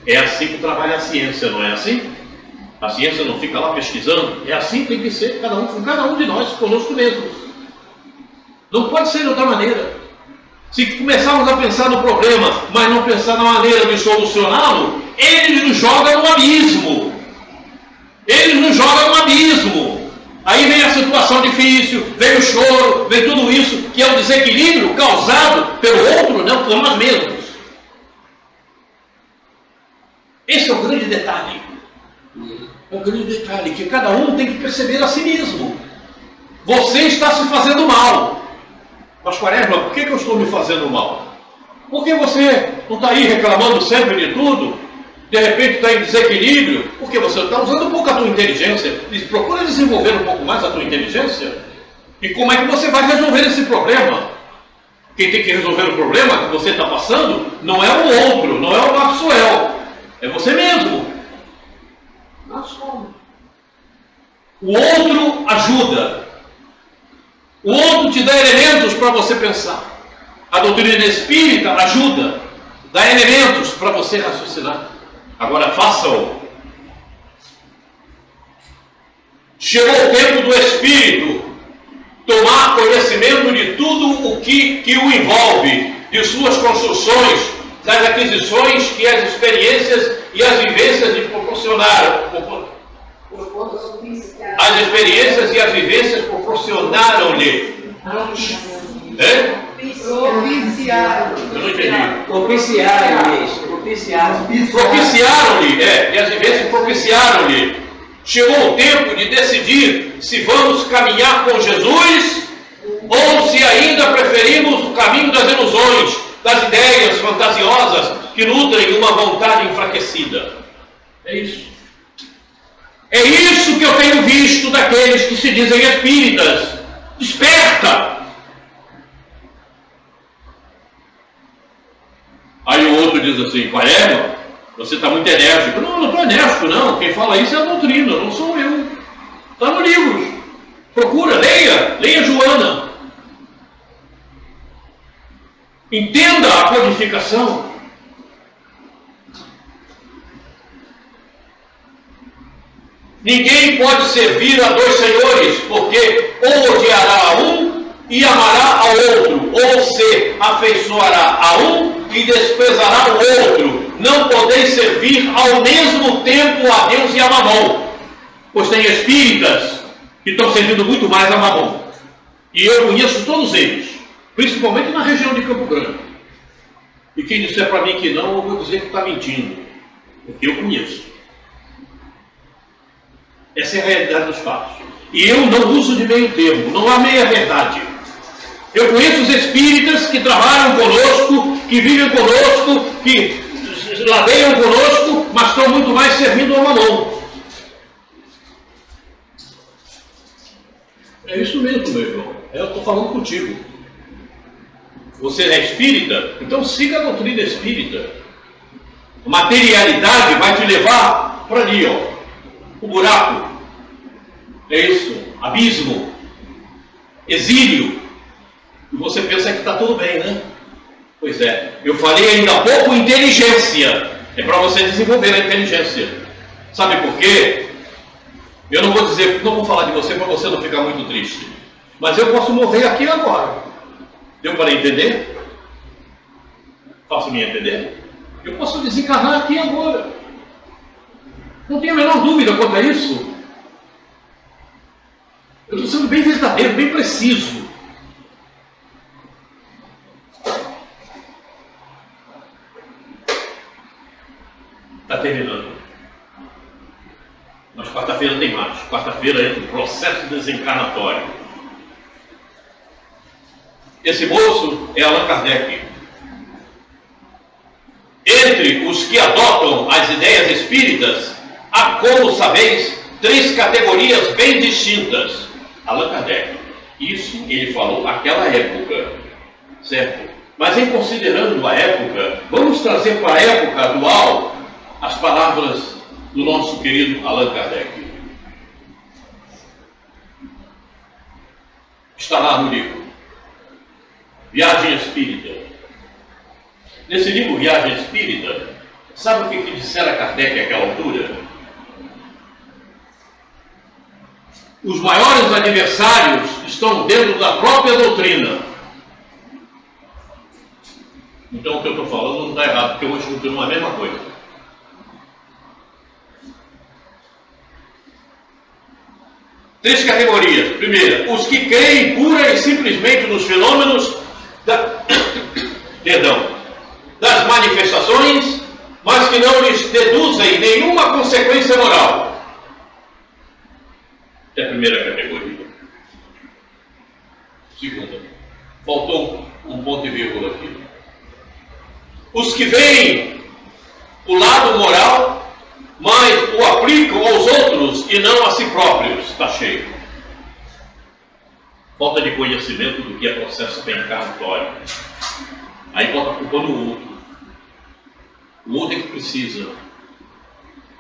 É assim que trabalha a ciência, não é assim? A ciência não fica lá pesquisando. É assim que tem que ser, com cada um de nós, conosco mesmos. Não pode ser de outra maneira. Se começarmos a pensar no problema, mas não pensar na maneira de solucioná-lo, ele nos joga no abismo. Ele nos joga no abismo. Aí vem a situação difícil, vem o choro, vem tudo isso, que é o desequilíbrio causado pelo outro, não por nós mesmos. Esse é o grande detalhe. É o grande detalhe, que cada um tem que perceber a si mesmo. Você está se fazendo mal. Mas, Quaresma, por que eu estou me fazendo mal? Porque você não está aí reclamando sempre de tudo? De repente está em desequilíbrio? Porque você está usando um pouco a tua inteligência. Procura desenvolver um pouco mais a tua inteligência. E como é que você vai resolver esse problema? Quem tem que resolver o problema que você está passando não é o outro, não é o Maxwell. É você mesmo. Nós somos. O outro ajuda. O outro te dá elementos para você pensar. A doutrina espírita ajuda, dá elementos para você raciocinar. Agora faça-o. Chegou o tempo do espírito tomar conhecimento de tudo o que o envolve, de suas construções, das aquisições que as experiências e as vivências lhe proporcionaram. As experiências e as vivências proporcionaram-lhe. Eu não entendi. Propiciaram-lhe, e as vivências propiciaram-lhe. Chegou o tempo de decidir se vamos caminhar com Jesus ou se ainda preferimos o caminho das ilusões, das ideias fantasiosas que nutrem uma vontade enfraquecida. É isso. É isso que eu tenho visto daqueles que se dizem espíritas. Desperta! Aí o outro diz assim, Quaresma, você está muito enérgico. Não, não estou enérgico, não. Quem fala isso é a doutrina, não sou eu. Está no livro. Procura, leia Joana. Entenda a codificação. Ninguém pode servir a dois senhores, porque ou odiará a um e amará ao outro, ou se afeiçoará a um e desprezará o outro. Não podeis servir ao mesmo tempo a Deus e a Mamon, pois tem espíritas que estão servindo muito mais a Mamon. E eu conheço todos eles, principalmente na região de Campo Grande. E quem disser para mim que não, eu vou dizer que está mentindo, porque eu conheço. Essa é a realidade dos fatos. E eu não uso de meio termo, não há meia verdade. Eu conheço os espíritas que trabalham conosco, que vivem conosco, que ladeiam conosco, mas estão muito mais servindo ao Mamon. É isso mesmo, meu irmão. Eu estou falando contigo. Você é espírita? Então siga a doutrina espírita. A materialidade vai te levar para ali, ó. O buraco. É isso. Abismo. Exílio. E você pensa que está tudo bem, né? Pois é. Eu falei ainda há pouco inteligência. É para você desenvolver a inteligência. Sabe por quê? Eu não vou dizer, não vou falar de você para você não ficar muito triste. Mas eu posso morrer aqui agora. Deu para entender? Faço-me entender? Eu posso desencarnar aqui agora. Não tenho a menor dúvida quanto a isso. Eu estou sendo bem verdadeiro, bem preciso. Está terminando. Mas quarta-feira tem mais. Quarta-feira entra o processo desencarnatório. Esse moço é Allan Kardec. Entre os que adotam as ideias espíritas, há, como sabeis, 3 categorias bem distintas. Allan Kardec. Isso ele falou naquela época, certo? Mas em considerando a época, vamos trazer para a época atual as palavras do nosso querido Allan Kardec. Está lá no livro Viagem Espírita. Nesse livro Viagem Espírita, sabe o que dissera Kardec àquela altura? Os maiores adversários estão dentro da própria doutrina. Então o que eu estou falando não está errado, porque hoje continua a mesma coisa. 3 categorias. Primeira, os que creem pura e simplesmente nos fenômenos das manifestações, mas que não lhes deduzem nenhuma consequência moral. É a primeira categoria. Segunda, faltou um ponto e vírgula aqui. Os que veem o lado moral, mas o aplicam aos outros e não a si próprios. Está cheio. Falta de conhecimento do que é processo reencarnatório. Aí bota a culpa no outro. O outro é que precisa.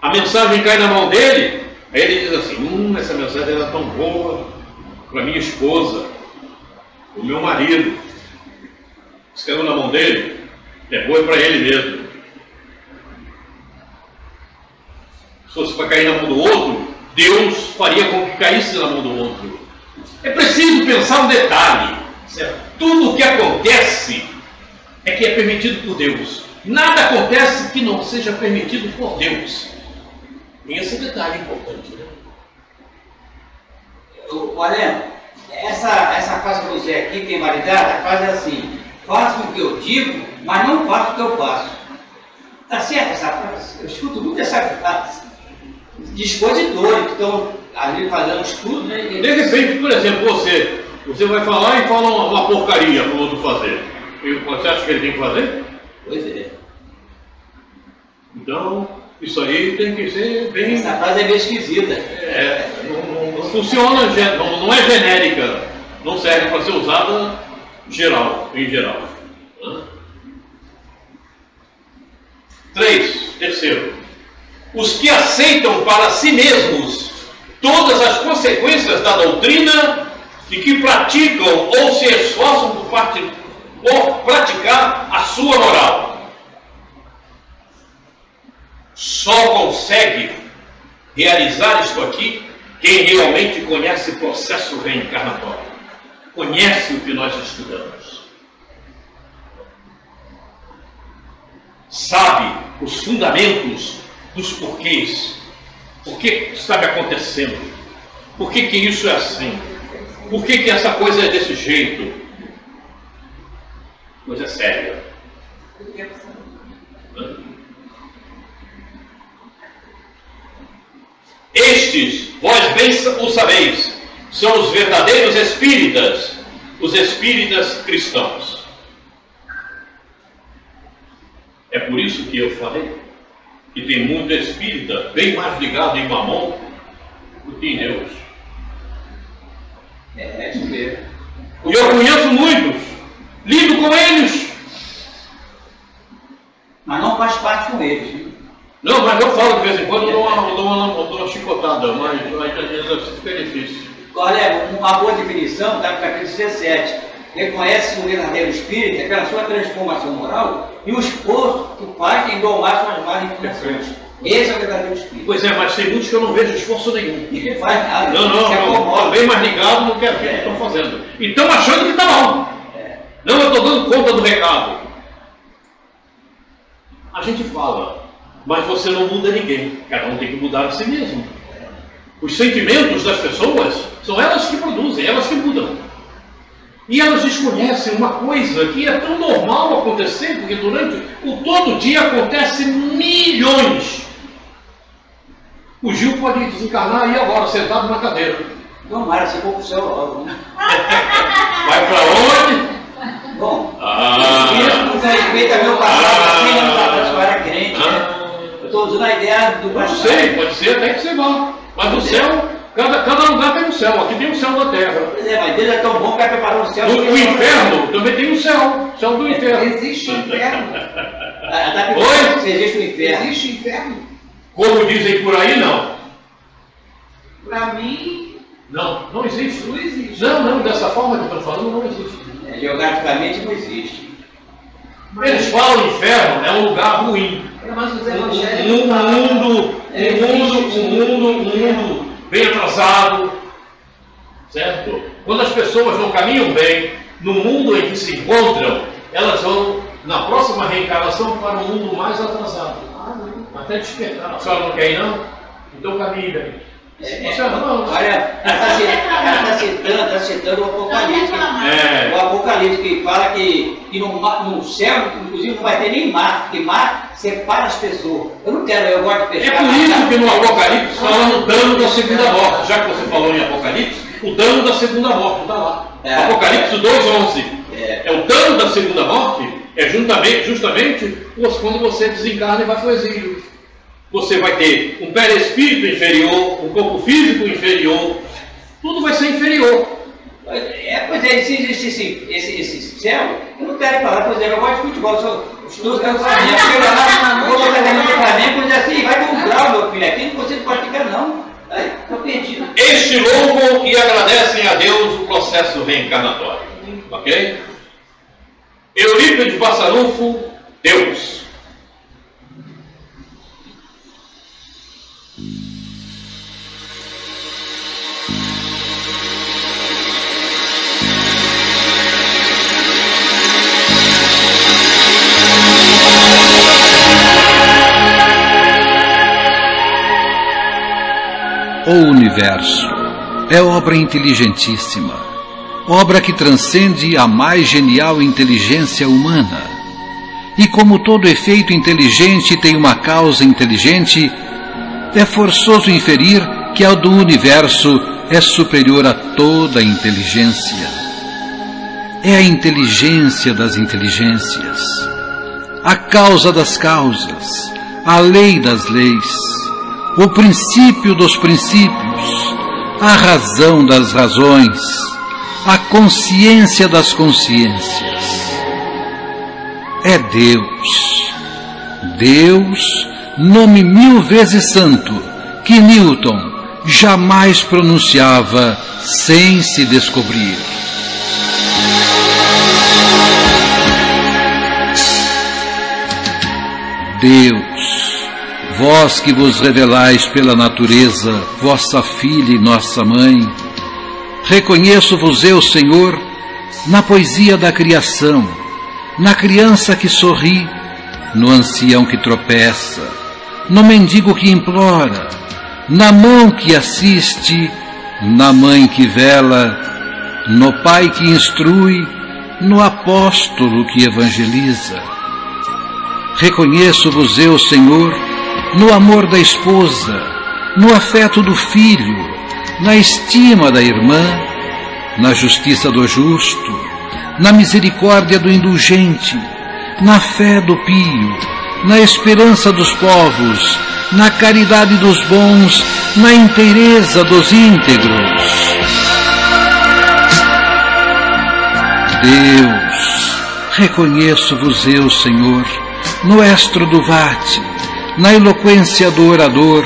A mensagem cai na mão dele, aí ele diz assim, essa mensagem era tão boa para minha esposa, o meu marido. Se caiu na mão dele, é boa para ele mesmo. Se fosse para cair na mão do outro, Deus faria com que caísse na mão do outro. É preciso pensar um detalhe, certo? Tudo o que acontece é que é permitido por Deus. Nada acontece que não seja permitido por Deus. E esse detalhe é importante, né? Olha, essa frase que você aqui tem validade, a frase é assim: faço o que eu digo, mas não faço o que eu faço. Está certo essa frase? Eu escuto muito essa frase de expositores que estão ali fazendo estudo, né? De repente, por exemplo, você vai falar e fala uma porcaria para o outro fazer. E você acha que ele tem que fazer? Pois é. Então, isso aí tem que ser bem... Essa frase é bem esquisita. Não funciona, não é genérica. Não serve para ser usada em geral. 3. Os que aceitam para si mesmos todas as consequências da doutrina e que praticam ou se esforçam por praticar a sua moral. Só consegue realizar isto aqui quem realmente conhece o processo reencarnatório, conhece o que nós estudamos, sabe os fundamentos dos porquês, por que está me acontecendo, por que isso é assim, por que essa coisa é desse jeito. Coisa séria. Estes, vós bem o sabeis, são os verdadeiros espíritas, os espíritas cristãos. É por isso que eu falei que tem muito espírita bem mais ligado em Mamon do que em Deus. É isso mesmo. E eu conheço muitos, lido com eles, mas não faz parte com eles, né? Não, mas eu falo de vez em quando, eu dou uma chicotada, mas às vezes fica difícil. Olha, uma boa definição está no capítulo 17. Reconhece o verdadeiro espírito pela sua transformação moral e o esforço que faz em domar suas más inclinações. Esse é o verdadeiro espírito. Pois é, mas tem muitos que eu não vejo esforço nenhum. Ninguém faz nada. Não, bem mais ligado no que aquilo que estão fazendo. E estão achando que está bom. Não, eu estou dando conta do recado. A gente fala, mas você não muda ninguém. Cada um tem que mudar a si mesmo. Os sentimentos das pessoas são elas que produzem, elas que mudam. E elas desconhecem uma coisa que é tão normal acontecer, porque durante o todo dia acontece milhões. O Gil pode desencarnar aí agora, sentado na cadeira. Tomara, se for para o céu logo, né? Vai para onde? Bom, isso não diz respeito ao meu passado, assim, anos atrás eu era crente, né? Eu estou usando a ideia do passado. Não sei, pode ser até que você vá. Mas o céu, cada lugar tem um céu. Aqui tem o céu da terra. Pois é, mas Deus é tão bom que vai preparar o céu. O inferno também tem o céu do inferno. Existe o inferno. Oi? Se existe o inferno. Existe o inferno? Como dizem por aí, não. Para mim, não existe. não existe. Não, dessa forma que eu estou falando, não existe. Geograficamente não existe. Eles falam inferno é um lugar ruim. Mas os evangélicos um mundo bem atrasado, certo? Quando as pessoas não caminham bem no mundo em que se encontram, elas vão na próxima reencarnação para um mundo mais atrasado, até despertar. A senhora não quer ir, não? Então caminhe bem. Olha, ela está citando o Apocalipse. O Apocalipse que fala que no céu, inclusive, não vai ter nem mar, porque mar separa as pessoas. Eu gosto de pescar. É por isso que no Apocalipse fala no dano da segunda morte. Já que você falou em Apocalipse, o dano da segunda morte está lá. Apocalipse 2:11. É o dano da segunda morte, é justamente quando você desencarna e vai para o exílio. Você vai ter um perispírito inferior, um corpo físico inferior, tudo vai ser inferior. Pois é, esse céu, eu não quero falar, por exemplo, eu gosto de futebol, sou estudo do Flamengo, eu vou botar dentro do Flamengo e dizer assim, vai para um grau, meu filho, aqui você não pode ficar não, estou perdido. Este louvam e agradecem a Deus o processo reencarnatório, ok? Eurípides Bassanufo, Deus. O universo é obra inteligentíssima, obra que transcende a mais genial inteligência humana. E como todo efeito inteligente tem uma causa inteligente, é forçoso inferir que a do universo é superior a toda inteligência. É a inteligência das inteligências, a causa das causas, a lei das leis, o princípio dos princípios, a razão das razões, a consciência das consciências. É Deus. Deus, nome 1000 vezes santo, que Newton jamais pronunciava sem se descobrir. Deus, vós que vos revelais pela natureza, vossa filha e nossa mãe, reconheço-vos eu, Senhor, na poesia da criação, na criança que sorri, no ancião que tropeça, no mendigo que implora, na mão que assiste, na mãe que vela, no pai que instrui, no apóstolo que evangeliza. Reconheço-vos eu, Senhor, no amor da esposa, no afeto do filho, na estima da irmã, na justiça do justo, na misericórdia do indulgente, na fé do pio, na esperança dos povos, na caridade dos bons, na inteireza dos íntegros. Deus, reconheço-vos eu, Senhor, no estro do vate, na eloquência do orador,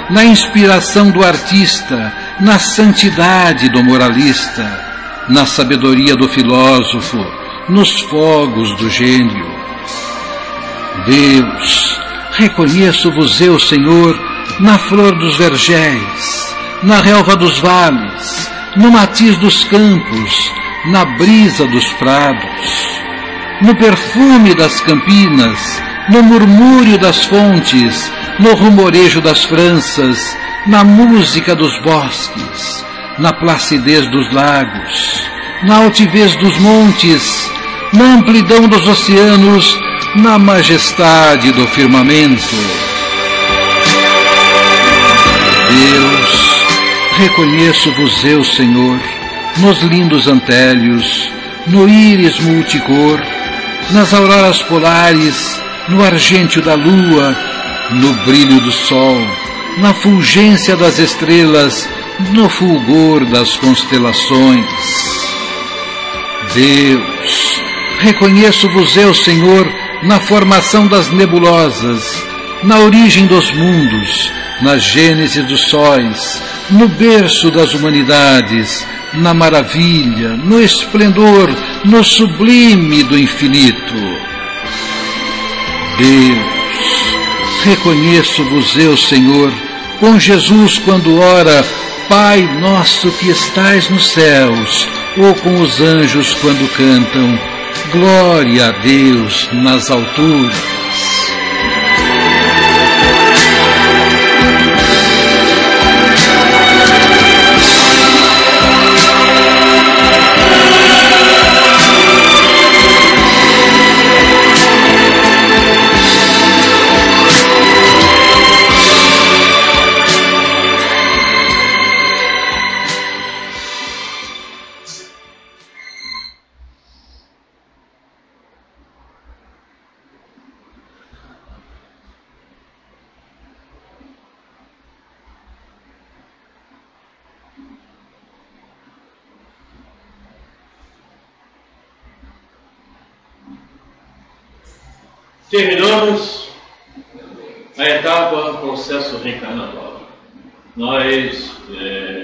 na inspiração do artista, na santidade do moralista, na sabedoria do filósofo, nos fogos do gênio. Deus, reconheço-vos eu, Senhor, na flor dos vergéis, na relva dos vales, no matiz dos campos, na brisa dos prados, no perfume das campinas, no murmúrio das fontes, no rumorejo das franças, na música dos bosques, na placidez dos lagos, na altivez dos montes, na amplidão dos oceanos, na majestade do firmamento. Deus, reconheço-vos eu, Senhor, nos lindos antélios, no íris multicor, nas auroras polares, no argêntio da lua, no brilho do sol, na fulgência das estrelas, no fulgor das constelações. Deus, reconheço-vos eu, Senhor, na formação das nebulosas, na origem dos mundos, na gênese dos sóis, no berço das humanidades, na maravilha, no esplendor, no sublime do infinito. Deus, reconheço-vos eu, Senhor, com Jesus quando ora, Pai nosso que estais nos céus, ou com os anjos quando cantam, glória a Deus nas alturas. terminamos a etapa processo reencarnatório. Nós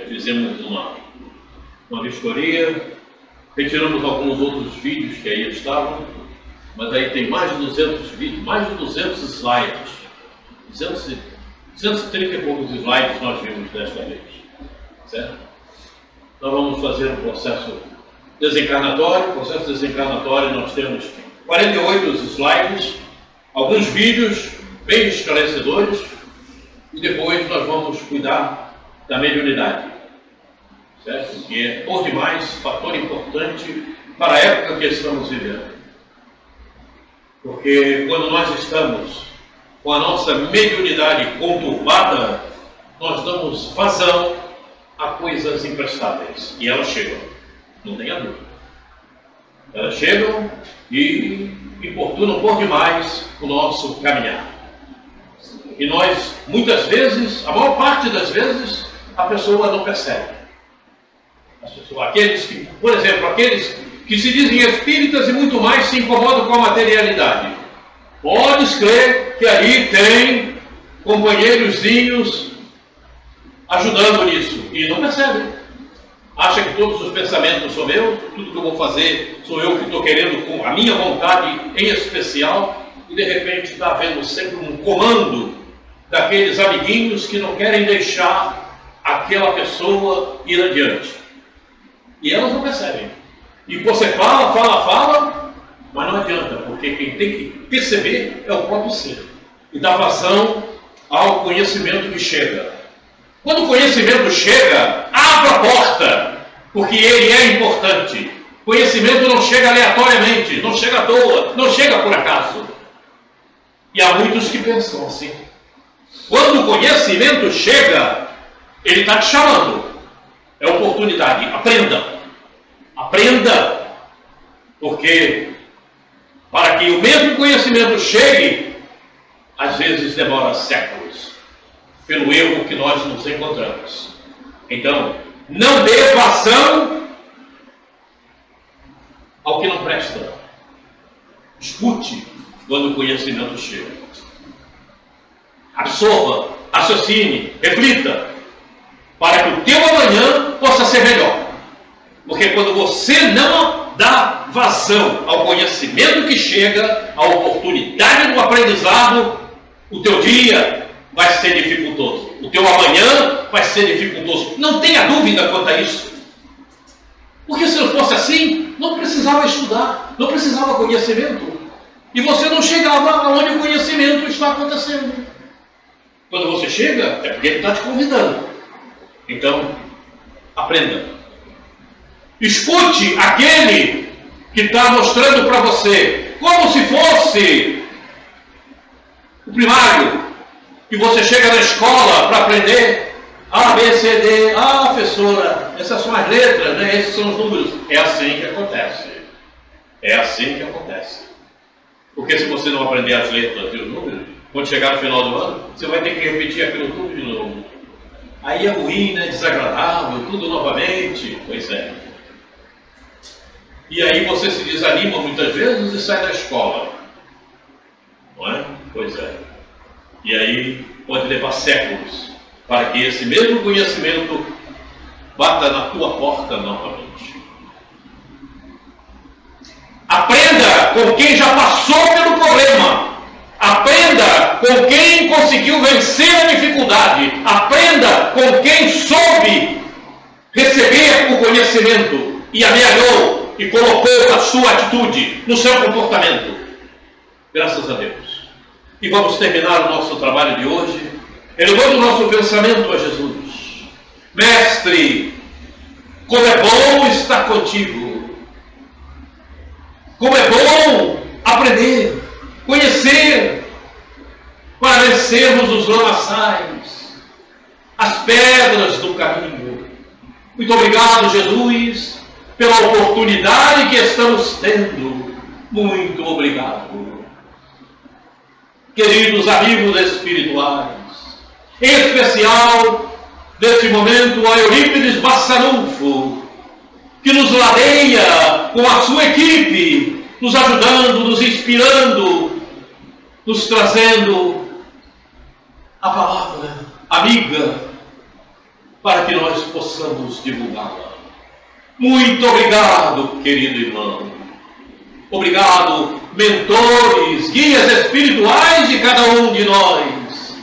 fizemos uma vistoria, retiramos alguns outros vídeos que aí estavam, mas aí tem mais de 200 vídeos, mais de 200 slides, 230 e poucos slides nós vimos desta vez, certo? Nós vamos fazer um processo desencarnatório. Processo desencarnatório, nós temos 48 slides, alguns vídeos bem esclarecedores, e depois nós vamos cuidar da mediunidade, certo? Que é, por demais, fator importante para a época que estamos vivendo. Porque quando nós estamos com a nossa mediunidade conturbada, nós damos vazão a coisas imprestáveis. E elas chegam, não tenha dúvida. Elas chegam e importunam por demais o nosso caminhar. E nós, muitas vezes, a maior parte das vezes, a pessoa não percebe. Aqueles que, por exemplo, aqueles que se dizem espíritas e muito mais se incomodam com a materialidade. Podes crer que ali tem companheirozinhos ajudando nisso. E não percebem. Acha que todos os pensamentos sou eu, tudo que eu vou fazer sou eu que estou querendo com a minha vontade em especial, e de repente está havendo sempre um comando daqueles amiguinhos que não querem deixar aquela pessoa ir adiante. E elas não percebem. E você fala, mas não adianta, porque quem tem que perceber é o próprio ser. E dá vazão ao conhecimento que chega. Quando o conhecimento chega, abra a porta, porque ele é importante. Conhecimento não chega aleatoriamente, não chega à toa, não chega por acaso. E há muitos que pensam assim. Quando o conhecimento chega, ele está te chamando. É oportunidade. Aprenda. Aprenda. Porque para que o mesmo conhecimento chegue, às vezes demora séculos, pelo erro que nós nos encontramos. Então, não dê vazão ao que não presta. Escute quando o conhecimento chega. Absorva, raciocine, reflita, para que o teu amanhã possa ser melhor. Porque quando você não dá vazão ao conhecimento que chega, à oportunidade do aprendizado, o teu dia vai ser dificultoso. O teu amanhã vai ser dificultoso. Não tenha dúvida quanto a isso. Porque se não fosse assim, não precisava estudar, não precisava conhecimento. E você não chegava aonde o conhecimento está acontecendo. Quando você chega, é porque ele está te convidando. Então, aprenda. Escute aquele que está mostrando para você, como se fosse o primário, que você chega na escola para aprender A, B, C, D. Ah, professora, essas são as letras, né? Esses são os números. É assim que acontece. É assim que acontece. Porque se você não aprender as letras e os números, quando chegar no final do ano, você vai ter que repetir aquilo tudo de novo. Aí é ruim, né? Desagradável, tudo novamente. Pois é. E aí você se desanima muitas vezes e sai da escola. Não é? Pois é. E aí pode levar séculos para que esse mesmo conhecimento bata na tua porta novamente. Aprenda com quem já passou pelo problema. Aprenda com quem conseguiu vencer a dificuldade. Aprenda com quem soube receber o conhecimento e amealhou e colocou a sua atitude no seu comportamento. Graças a Deus. E vamos terminar o nosso trabalho de hoje elevando o nosso pensamento a Jesus. Mestre, como é bom estar contigo. Como é bom aprender, conhecer, para vencermos os lamaçais, as pedras do caminho. Muito obrigado, Jesus, pela oportunidade que estamos tendo. Muito obrigado. Queridos amigos espirituais, em especial, neste momento, a Eurípides Bassanufo, que nos ladeia com a sua equipe, nos ajudando, nos inspirando nos trazendo a palavra amiga para que nós possamos divulgá-la. Muito obrigado, querido irmão. Obrigado, mentores, guias espirituais de cada um de nós,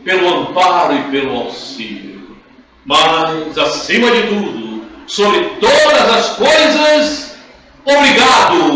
pelo amparo e pelo auxílio. Mas, acima de tudo, sobre todas as coisas, obrigado